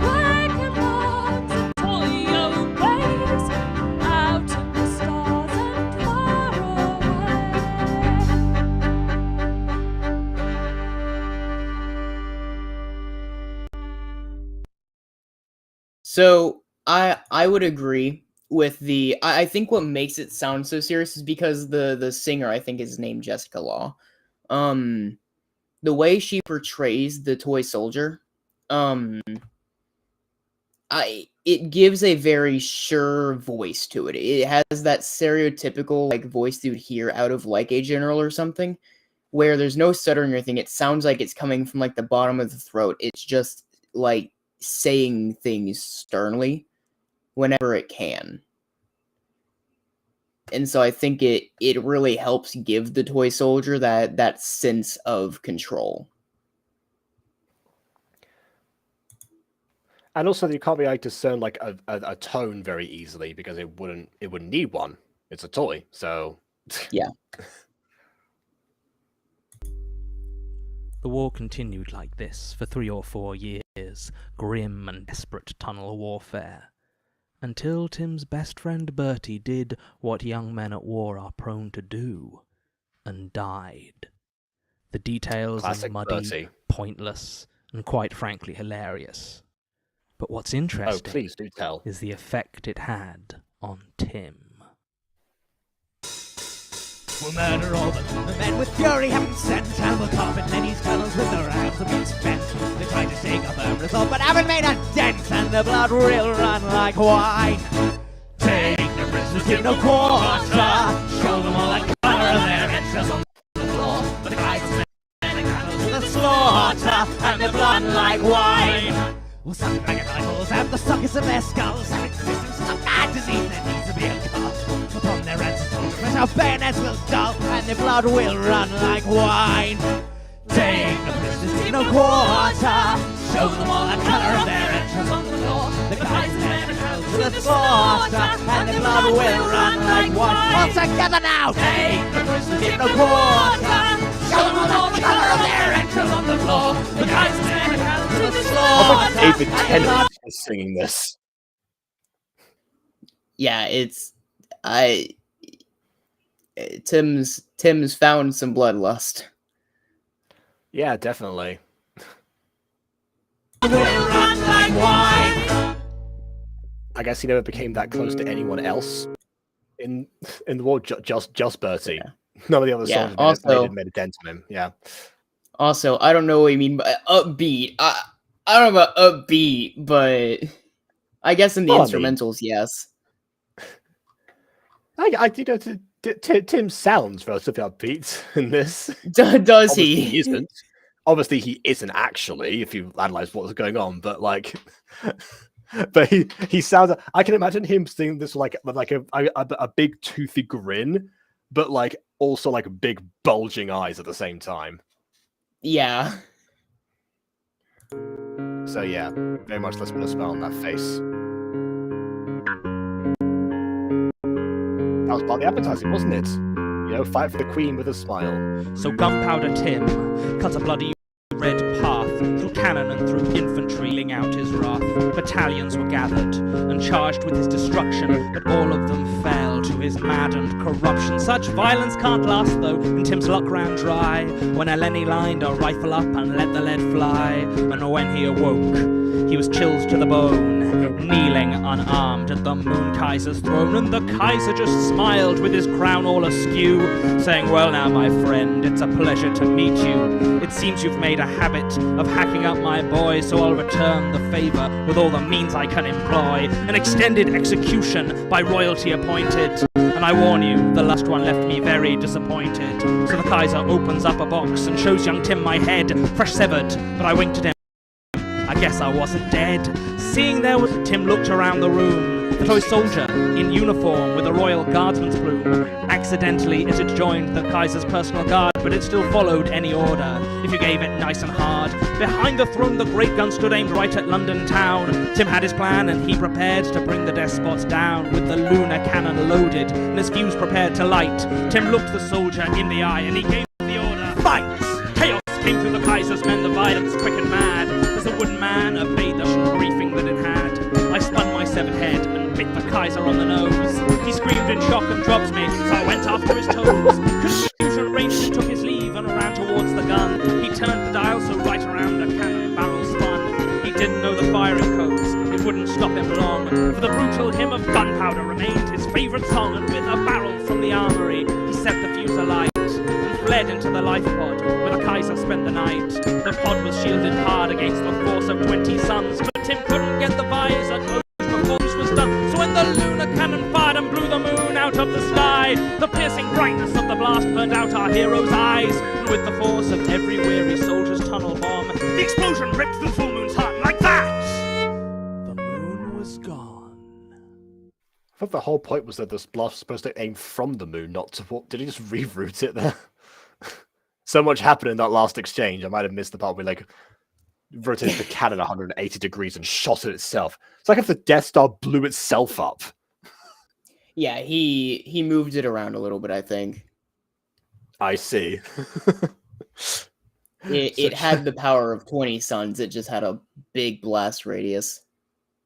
welcome on to Toyo Base, out in the stars and far away.
So I would agree with the. I think what makes it sound so serious is because the singer, I think is named Jessica Law. The way she portrays the toy soldier, it gives a very sure voice to it. It has that stereotypical like voice you'd hear out of like a general or something, where there's no stuttering or anything. It sounds like it's coming from like the bottom of the throat. It's just like saying things sternly whenever it can. And so I think it really helps give the toy soldier that sense of control.
And also, you can't be able to discern like a tone very easily because it wouldn't need one. It's a toy, so
Yeah.
The war continued like this for 3 or 4 years, grim and desperate tunnel warfare, until Tim's best friend Bertie did what young men at war are prone to do, and died. The details
Classic
are muddy,
Bertie.
pointless, and quite frankly hilarious. But what's
Oh,
interesting
please do tell.
is the effect it had on Tim.
We'll murder all the men with fury having sent, and we'll carpet Lenny's tunnels with their arms have been spent. They tried to shake up a result, but haven't made a dent, and the blood will run like wine. Take the prisoners, give no quarter, show them all the colour of their entrails on the floor. But the guys and candles to the slaughter, and the blood like wine. We'll suck dragon eyeballs and the sockets of their skulls, and existence is a mad disease that needs to be cut. Upon their ancestors, press our bayonets will dull, and their blood will run like wine. Take the prisoners in a quarter, show them all the colour of their entrails on the floor. The guys and men are held to the slaughter, and their blood will run like wine. All together now! Take the prisoners in a quarter,
color of their entrails on the floor. The Kaiser's men are gathered to the
I
sword.
think David Tennant is singing this.
Yeah, it's Tim's found some bloodlust.
Yeah, definitely.
We'll run like wine.
I guess he never became that close to anyone else in the war. Just Bertie.
Yeah.
None of the other
Yeah,
songs
also-
made a dent on him. Yeah.
Also, I don't know what you mean by upbeat. I don't know about upbeat, but I guess in the
Well, I mean-
instrumentals, yes.
Tim sounds relatively upbeat in this.
Does
Obviously,
he?
he isn't. Obviously, he isn't actually. If you analyze what's going on, but like, but he sounds. I can imagine him singing this like a big toothy grin, but like also like big bulging eyes at the same time.
Yeah.
So yeah, very much let's put a smile on that face. That was part of the advertising, wasn't it? You know, fight for the queen with a smile.
So Gunpowder Tim cut a bloody red path through cannon and through infantry, ling out his wrath. Battalions were gathered and charged with his destruction, but all of them fell to his maddened corruption. Such violence can't last though, and Tim's luck ran dry when Eleni lined a rifle up and let the lead fly. And when he awoke, he was chilled to the bone, kneeling unarmed at the Moon Kaiser's throne. And the Kaiser just smiled with his crown all askew, saying, "Well now, my friend, it's a pleasure to meet you. It seems you've made a habit of hacking up my boy, so I'll return the favor with all the means I can employ. An extended execution by royalty appointed. And I warn you, the last one left me very disappointed." So the Kaiser opens up a box and shows young Tim my head, fresh severed, but I winked at him. I guess I wasn't dead. Seeing there was Tim looked around the room. The toy soldier in uniform with a royal guardsman's plume. Accidentally it had joined the Kaiser's personal guard, but it still followed any order if you gave it nice and hard. Behind the throne the great gun stood aimed right at London town. Tim had his plan and he prepared to bring the despots down, with the lunar cannon loaded and his fuse prepared to light. Tim looked the soldier in the eye and he gave the order, "Fight!" Chaos came through the Kaiser's men, the violence quick and mad, as the wooden man obeyed the briefing that it had. I spun my severed head and bit the Kaiser on the nose. He screamed in shock and dropped me, so I went after his toes. Confusion reigned, he took his leave and ran towards the gun. He turned the dial so right around the cannon barrel spun. He didn't know the firing codes, it wouldn't stop him long, for the brutal hymn of gunpowder remained his favourite song. And with a barrel from the armoury, he set the fuse alight and fled into the life pod, where the Kaiser spent the night. The pod was shielded hard against the force of 20 suns, but Tim couldn't get the visor closed before this was done. So when the lunar cannon fired and blew the moon out of the sky, the piercing brightness of the blast burned out our hero's eyes. And with the force of every weary soldier's tunnel bomb, the explosion ripped through full moon's heart like that. The moon was gone.
I thought the whole point was that this blast was supposed to aim from the moon, not toward. Did he just reroute it there? So much happened in that last exchange. I might have missed the part where like rotated the cannon 180 degrees and shot it itself. It's like if the Death Star blew itself up.
Yeah, he moved it around a little bit, I think.
I see.
It had the power of 20 suns, it just had a big blast radius.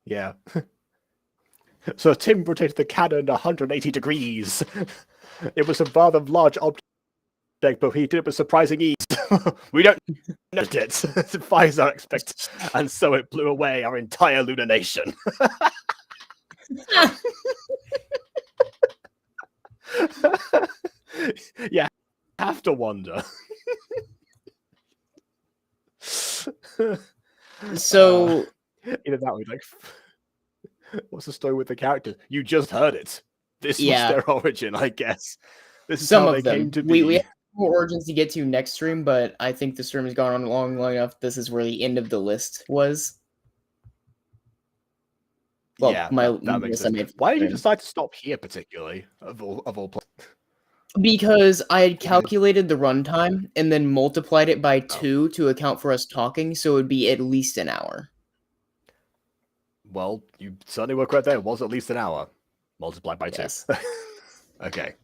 Yeah. So Tim rotated the cannon 180 degrees. It was a rather large object, but he did it with surprising ease. We don't notice it. The fires are expected, and so it blew away our entire lunar nation. Yeah, have to wonder.
So
Either that or like, what's the story with the characters? You just heard it. This
Yeah.
was their origin, I guess. This is
some
how
of
they
them.
came to be.
We have more origins to get to next stream, but I think the stream has gone on long enough. This is where the end of the list was. Well,
yeah,
my
that makes
list I
sense.
made for
Why did you
stream.
decide to stop here, particularly of all places?
Because I had calculated the runtime and then multiplied it by 2 to account for us talking, so it would be at least an hour.
Well, you certainly were correct there. It was at least an hour multiplied by 2.
Yes.
Okay.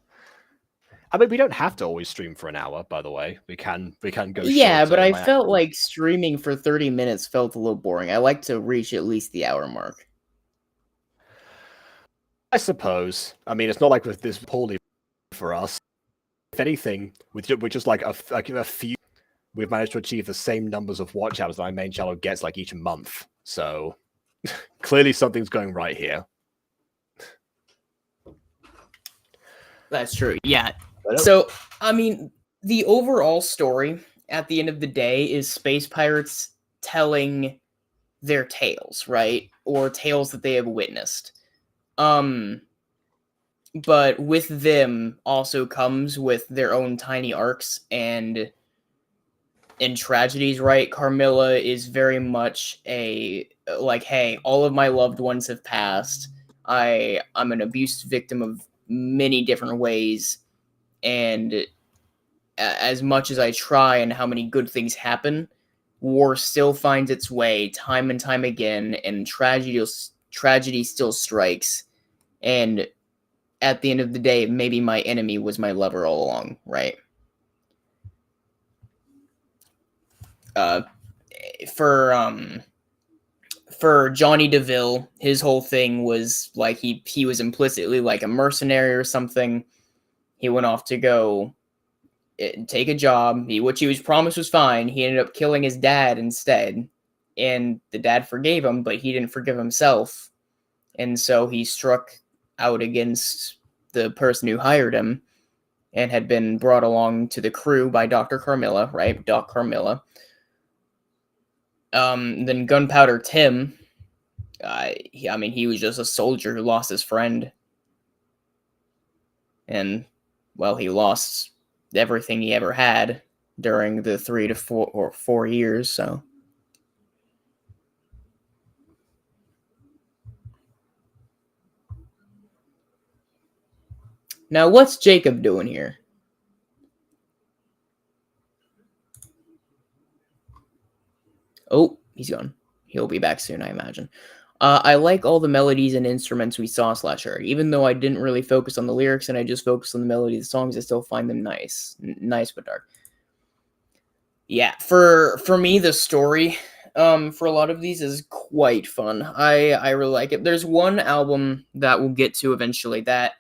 I mean, we don't have to always stream for an hour, by the way. We can go
Yeah,
shorter.
but
It
I
might
felt
actually-
like streaming for 30 minutes felt a little boring. I like to reach at least the hour mark.
I suppose. I mean, it's not like with this poorly for us. If anything, with just like a few, we've managed to achieve the same numbers of watch hours that my main channel gets like each month. So clearly something's going right here.
That's true. Yeah.
But,
So, I mean, the overall story at the end of the day is space pirates telling their tales, right? Or tales that they have witnessed. But with them also comes with their own tiny arcs and tragedies, right? Carmilla is very much a like, hey, all of my loved ones have passed. I'm an abuse victim of many different ways, and as much as I try and how many good things happen, war still finds its way time and time again, and tragedy still strikes. And at the end of the day, maybe my enemy was my lover all along, right? Uh, for Johnny DeVille, his whole thing was like he was implicitly like a mercenary or something. He went off to go take a job, which he was promised was fine. He ended up killing his dad instead, and the dad forgave him, but he didn't forgive himself, and so he struck out against the person who hired him, and had been brought along to the crew by Dr. Carmilla, right? Doc Carmilla. Then Gunpowder Tim, he was just a soldier who lost his friend. And, well, he lost everything he ever had during the 3 to 4 years, so. Now, what's Jacob doing here? Oh, he's gone. He'll be back soon, I imagine. I like all the melodies and instruments we saw / heard. Even though I didn't really focus on the lyrics and I just focused on the melody of the songs, I still find them nice. Nice but dark. Yeah, for me, the story for a lot of these is quite fun. I really like it. There's one album that we'll get to eventually that,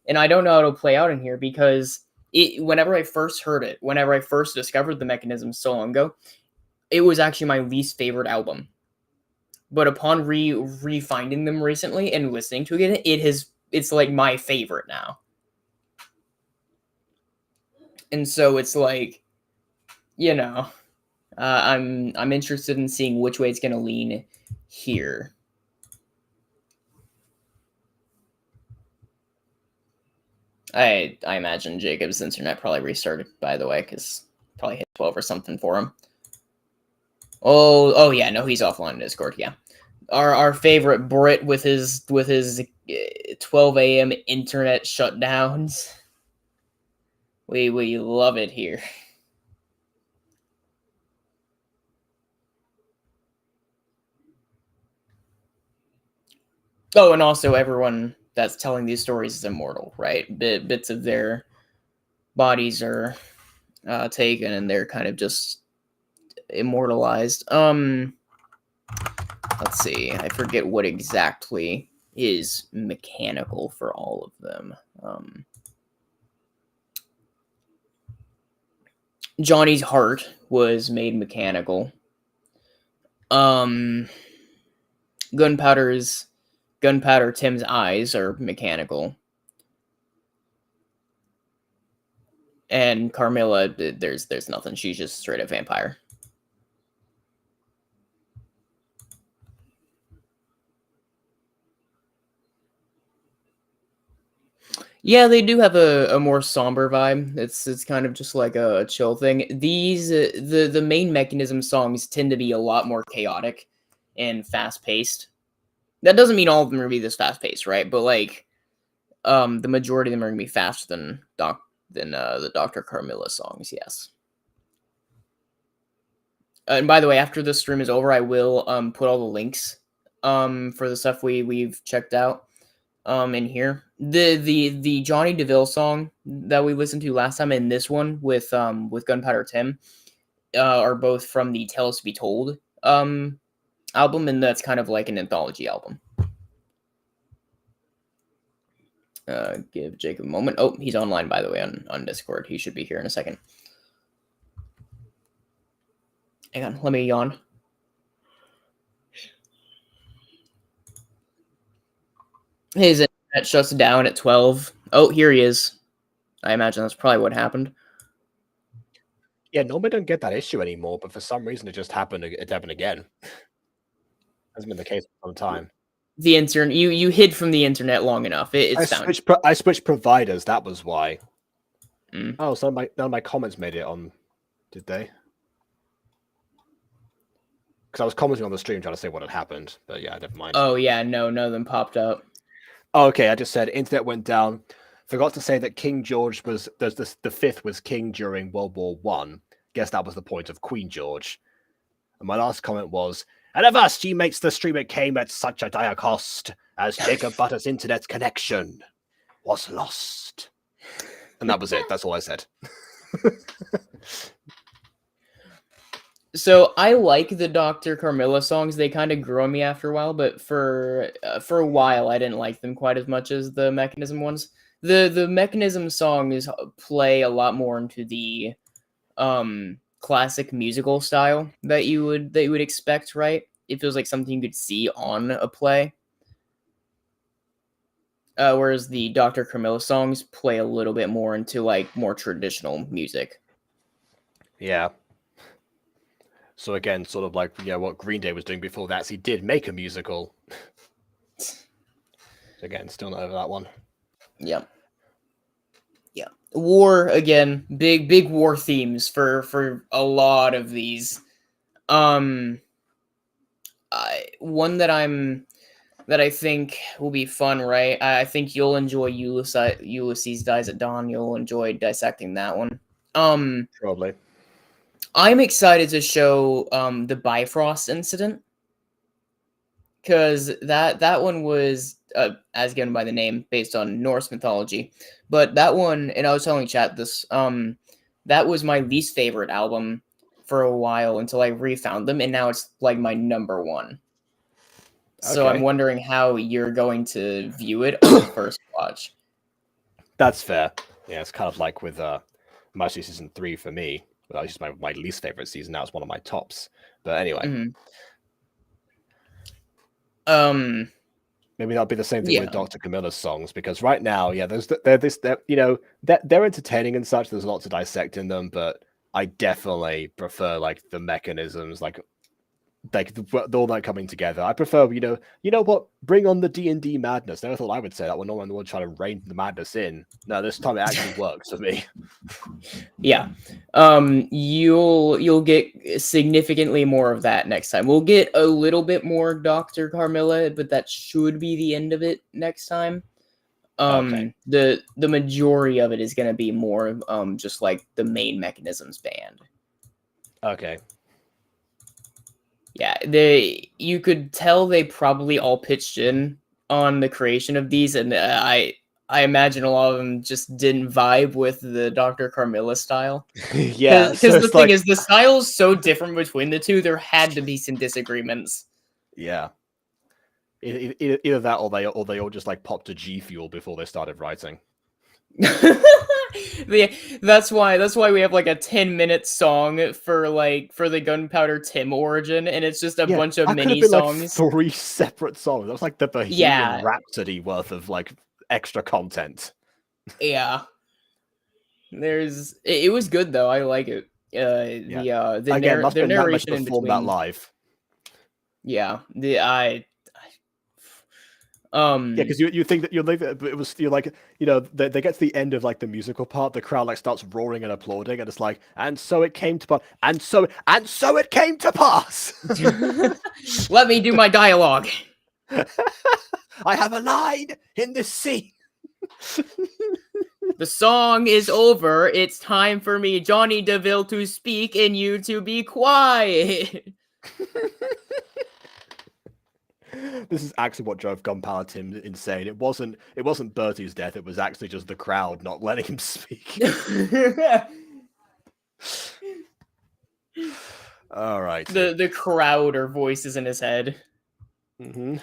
and I don't know how it'll play out in here because whenever I first heard it, whenever I first discovered the mechanism so long ago, it was actually my least favorite album. But upon re-finding them recently and listening to it, it's like my favorite now. And so it's like, you know, I'm interested in seeing which way it's gonna lean here. I imagine Jacob's internet probably restarted, by the way, because probably hit 12 or something for him. Oh yeah, no, he's offline in Discord. Yeah, our favorite Brit with his 12 a.m. internet shutdowns. We love it here. Oh, and also everyone that's telling these stories is immortal, right? Bits of their bodies are taken and they're kind of just immortalized. Let's see. I forget what exactly is mechanical for all of them. Johnny's heart was made mechanical. Gunpowder Tim's eyes are mechanical. And Carmilla, there's nothing. She's just straight up vampire. Yeah, they do have a more somber vibe. It's kind of just like a chill thing. These the main mechanism songs tend to be a lot more chaotic and fast paced. That doesn't mean all of them are gonna be this fast paced, right? But like, the majority of them are gonna be faster than the Dr. Carmilla songs. Yes. And by the way, after this stream is over, I will put all the links for the stuff we've checked out in here. The Johnny DeVille song that we listened to last time and this one with Gunpowder Tim are both from the Tales to Be Told album, and that's kind of like an anthology album. Give Jacob a moment. Oh, he's online, by the way, on Discord. He should be here in a second. Hang on, let me yawn. His internet shuts down at 12. Oh, here he is. I imagine that's probably what happened.
Yeah, normally don't get that issue anymore, but for some reason it just happened. It happened again. Hasn't been the case for some time.
The internet, you hid from the internet long enough. It's found.
I switched providers. That was why.
Mm.
Oh, so none of my comments made it on. Did they? Because I was commenting on the stream trying to say what had happened, but yeah, never mind.
Oh yeah, no, none of them popped up.
Oh, okay, I just said internet went down. Forgot to say that King George was the fifth was king during World War One. Guess that was the point of Queen George. And my last comment was, and of us, she makes the stream it came at such a dire cost, as Jacob Butter's internet connection was lost. And that was it. That's all I said.
So I like the Dr. Carmilla songs. They kind of grew on me after a while, but for a while I didn't like them quite as much as the Mechanism ones. The Mechanism songs play a lot more into the classic musical style that you would expect, right? It feels like something you could see on a play. Whereas the Dr. Carmilla songs play a little bit more into like more traditional music.
Yeah. So again, sort of like what Green Day was doing before that. So he did make a musical. So again, still not over that one.
Yeah. Yeah. War again, big war themes for a lot of these. One that I think will be fun, right? I think you'll enjoy Ulysses Dies at Dawn. You'll enjoy dissecting that one.
Probably.
I'm excited to show the Bifrost incident, because that one was as given by the name based on Norse mythology, but that one, and I was telling chat this, that was my least favorite album for a while until I refound them, and now it's like my number one. So
Okay.
I'm wondering how you're going to view it on the first watch.
That's fair. Yeah, it's kind of like with Master Season 3 for me. Well, it's just my least favorite season. Now it's one of my tops. But anyway.
Mm-hmm.
Maybe that'll be the same thing
Yeah.
with Dr. Camilla's songs, because right now, yeah, they're entertaining and such. There's a lot to dissect in them, but I definitely prefer like the mechanisms, like all that coming together. I prefer, you know what? Bring on the D&D madness. Never thought I would say that when no one would try to rein the madness in. No, this time it actually works for me.
Yeah. You'll get significantly more of that next time. We'll get a little bit more Dr. Carmilla, but that should be the end of it next time.
Okay.
The majority of it is going to be more just like the main mechanisms band.
Okay.
Yeah, you could tell they probably all pitched in on the creation of these, and I imagine a lot of them just didn't vibe with the Dr. Carmilla style.
Yeah,
Because the thing is, the style's so different between the two, there had to be some disagreements.
Yeah. Either that, or they all just like popped a G Fuel before they started writing.
That's why we have like a 10-minute song for the Gunpowder Tim origin, and it's just a bunch of mini songs.
Like 3 separate songs. That was like the Bohemian Rhapsody worth of like extra content.
Yeah. It was good though. I like it. The narration in between
that live.
Yeah.
Because you think that they get to the end of like the musical part, the crowd like starts roaring and applauding, and it's like, and so it came to pass, and so it came to pass.
Let me do my dialogue.
I have a line in this scene.
The song is over. It's time for me, Johnny DeVille, to speak and you to be quiet.
This is actually what drove Gunpowder Tim insane. It wasn't Bertie's death. It was actually just the crowd not letting him speak. All right.
The crowd or voices in his head.
Mm-hmm.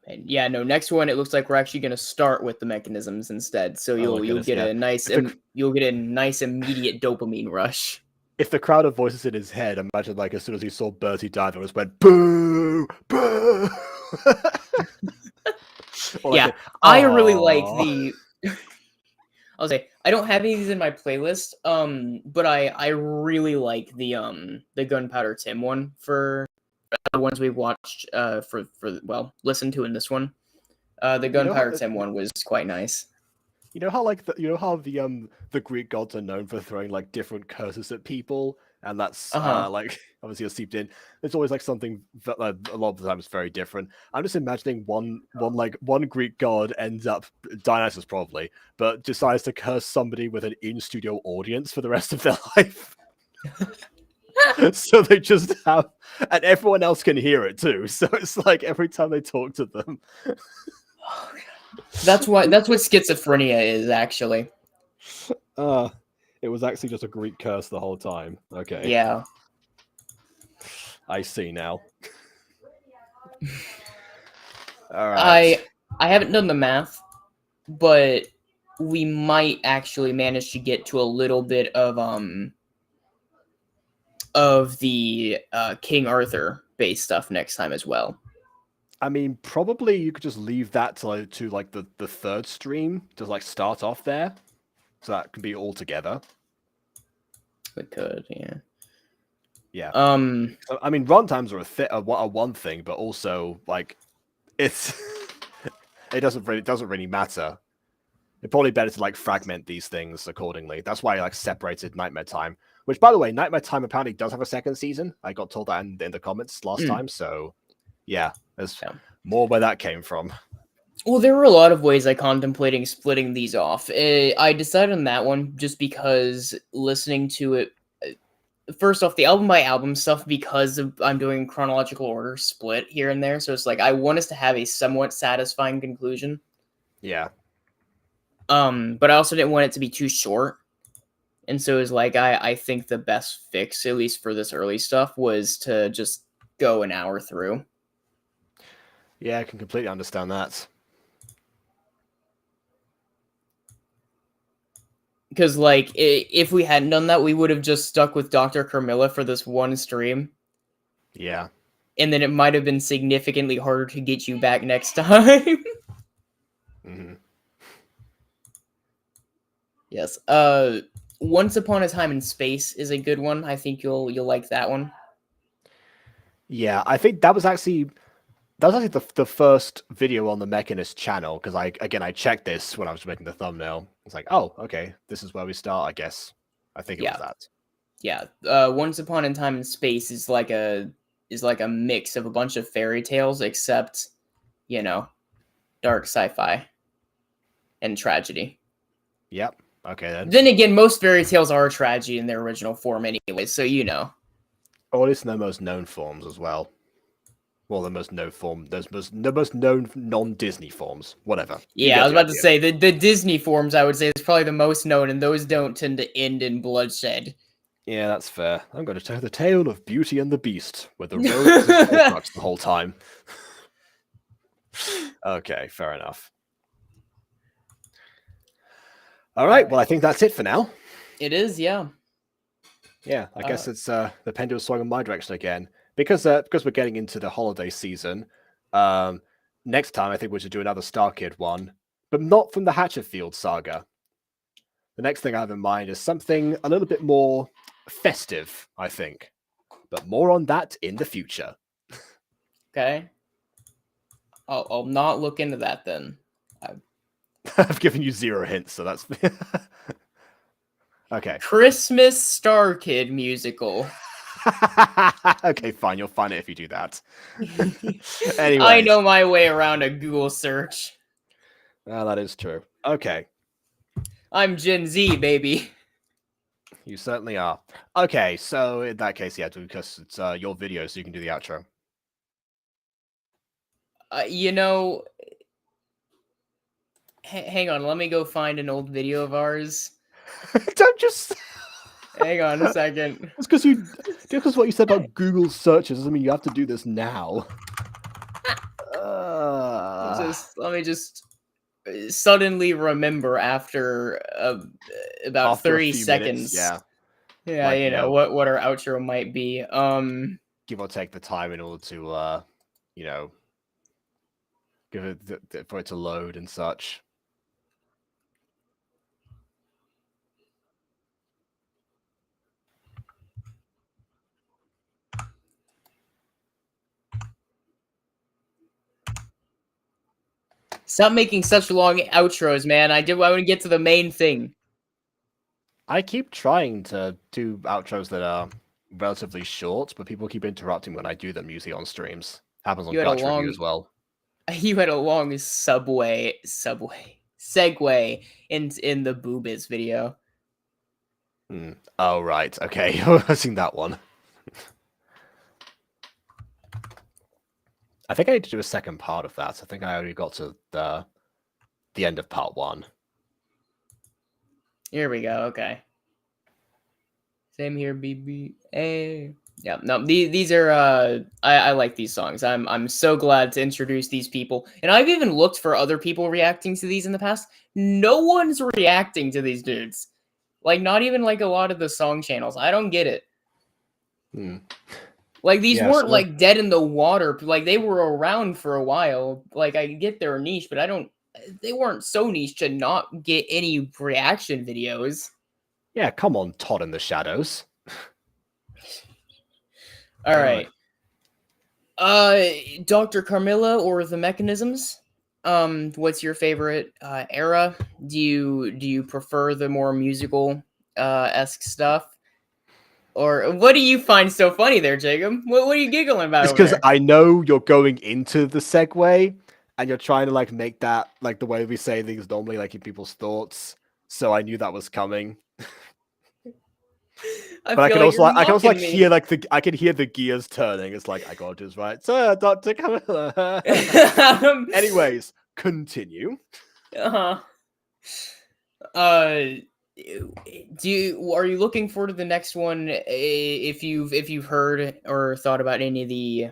And yeah, no. Next one, it looks like we're actually going to start with the mechanisms instead. So you'll
goodness,
get
yeah.
a nice you'll get a nice immediate dopamine rush.
If the crowd of voices in his head, imagine like as soon as he saw Bertie die, there was went boo, boo. Or
Yeah,
like
I really like
"Aw."
the. I'll say I don't have any of these in my playlist, but I really like the Gunpowder Tim one for the ones we've watched for listened to in this one. The Gunpowder Tim one was quite nice.
You know how the Greek gods are known for throwing like different curses at people, and that's like obviously it's seeped in. It's always like something that a lot of the time is very different. I'm just imagining one Greek god ends up Dionysus probably, but decides to curse somebody with an in-studio audience for the rest of their life. So they just have, and everyone else can hear it too. So it's like every time they talk to them.
That's what schizophrenia is actually.
It was actually just a Greek curse the whole time. Okay.
Yeah.
I see now. All right.
I haven't done the math, but we might actually manage to get to a little bit of the King Arthur based stuff next time as well.
I mean, probably you could just leave that to like the third stream to like start off there, so that can be all together.
We could, yeah.
Yeah. So, I mean, runtimes are one thing, but also like it's it doesn't really matter. It's probably better to like fragment these things accordingly. That's why I like separated Nightmare Time. Which, by the way, Nightmare Time apparently does have a second season. I got told that in the comments last time. So, yeah, there's more where that came from.
Well, there were a lot of ways I contemplating splitting these off. I decided on that one just because listening to it. First off, the album by album stuff, because I'm doing chronological order split here and there, so it's like I want us to have a somewhat satisfying conclusion.
Yeah.
But I also didn't want it to be too short. And so it was like, I think the best fix, at least for this early stuff, was to just go an hour through.
Yeah, I can completely understand that.
Because, like, if we hadn't done that, we would have just stuck with Dr. Carmilla for this one stream.
Yeah.
And then it might have been significantly harder to get you back next time.
Mm-hmm.
Yes. Once Upon a Time in Space is a good one. I think you'll like that one.
Yeah, I think that was actually the first video on the Mechanist channel, because I checked this when I was making the thumbnail. It's like, oh, okay, this is where we start, I guess. I think it was that.
Yeah. Once Upon a Time in Space is like a mix of a bunch of fairy tales, except, dark sci-fi and tragedy.
Yep. Okay then.
Then again, most fairy tales are tragedy in their original form anyway, so
Or at least in their most known forms as well. Well, the most known form, the most known non-Disney forms, whatever.
Yeah, I was about to say the Disney forms. I would say is probably the most known, and those don't tend to end in bloodshed.
Yeah, that's fair. I'm going to tell the tale of Beauty and the Beast, where the road is the whole time. Okay, fair enough. All right, well, I think that's it for now.
It is, yeah.
Yeah, I guess it's the pendulum swung in my direction again. Because we're getting into the holiday season, next time I think we should do another Star Kid one, but not from the Hatchetfield saga. The next thing I have in mind is something a little bit more festive, I think. But more on that in the future.
Okay. I'll not look into that then.
I've given you 0 hints, so that's... Okay.
Christmas Star Kid musical.
Okay, fine. You'll find it if you do that. Anyway.
I know my way around a Google search.
That is true. Okay.
I'm Gen Z, baby.
You certainly are. Okay, so in that case, yeah, because it's your video, so you can do the outro.
You know, hang on. Let me go find an old video of ours.
Don't just.
Hang on a second.
Just because what you said about Google searches doesn't mean you have to do this now.
Let me just suddenly remember after about
After a
30
few minutes,
seconds.
yeah,
Yeah,
like,
you
you
know
know,
what our outro might be.
give or take the time in order to, you know, give it for it to load and such.
Stop making such long outros, man. I want to get to the main thing.
I keep trying to do outros that are relatively short, but people keep interrupting when I do them usually on streams. Happens on
You had a
Gacha Review
long
as well.
you had a long segue in the Boobiz video.
Oh right, okay, I've seen that one. I think I need to do a second part of that. I think I already got to the end of part 1.
Here we go. Okay. Same here, BBA. Yeah, no, these are I like these songs. I'm so glad to introduce these people. And I've even looked for other people reacting to these in the past. No one's reacting to these dudes. Like not even like a lot of the song channels. I don't get it. Like these
Yeah,
weren't
so
like dead in the water. Like they were around for a while. Like I get their niche, but they weren't so niche to not get any reaction videos.
yeah, come on, Todd in the Shadows.
All right. Dr. Carmilla or the Mechanisms? What's your favorite era? Do you prefer the more musical esque stuff? Or what do you find so funny there, Jacob? What are you giggling about
It's
over
because
there?
I know you're going into the segue, and you're trying to like make that like the way we say things normally, like in people's thoughts. So I knew that was coming.
I
But
feel like you're
I can also like
mocking me.
hear I can hear the gears turning. It's like I got this right, Sir Dr. Camilla. Anyways, continue.
Uh-huh. Are you looking forward to the next one? If you've heard or thought about any of the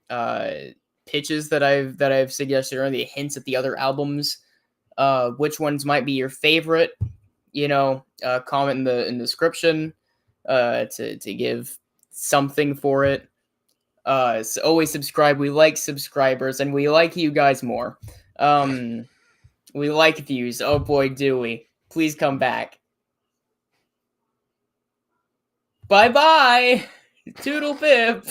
uh pitches that I've suggested or the hints at the other albums, which ones might be your favorite? You know, comment in the description to give something for it. So always subscribe. We like subscribers and we like you guys more. We like views. Oh boy, do we. Please come back. Bye bye. Toodle pip.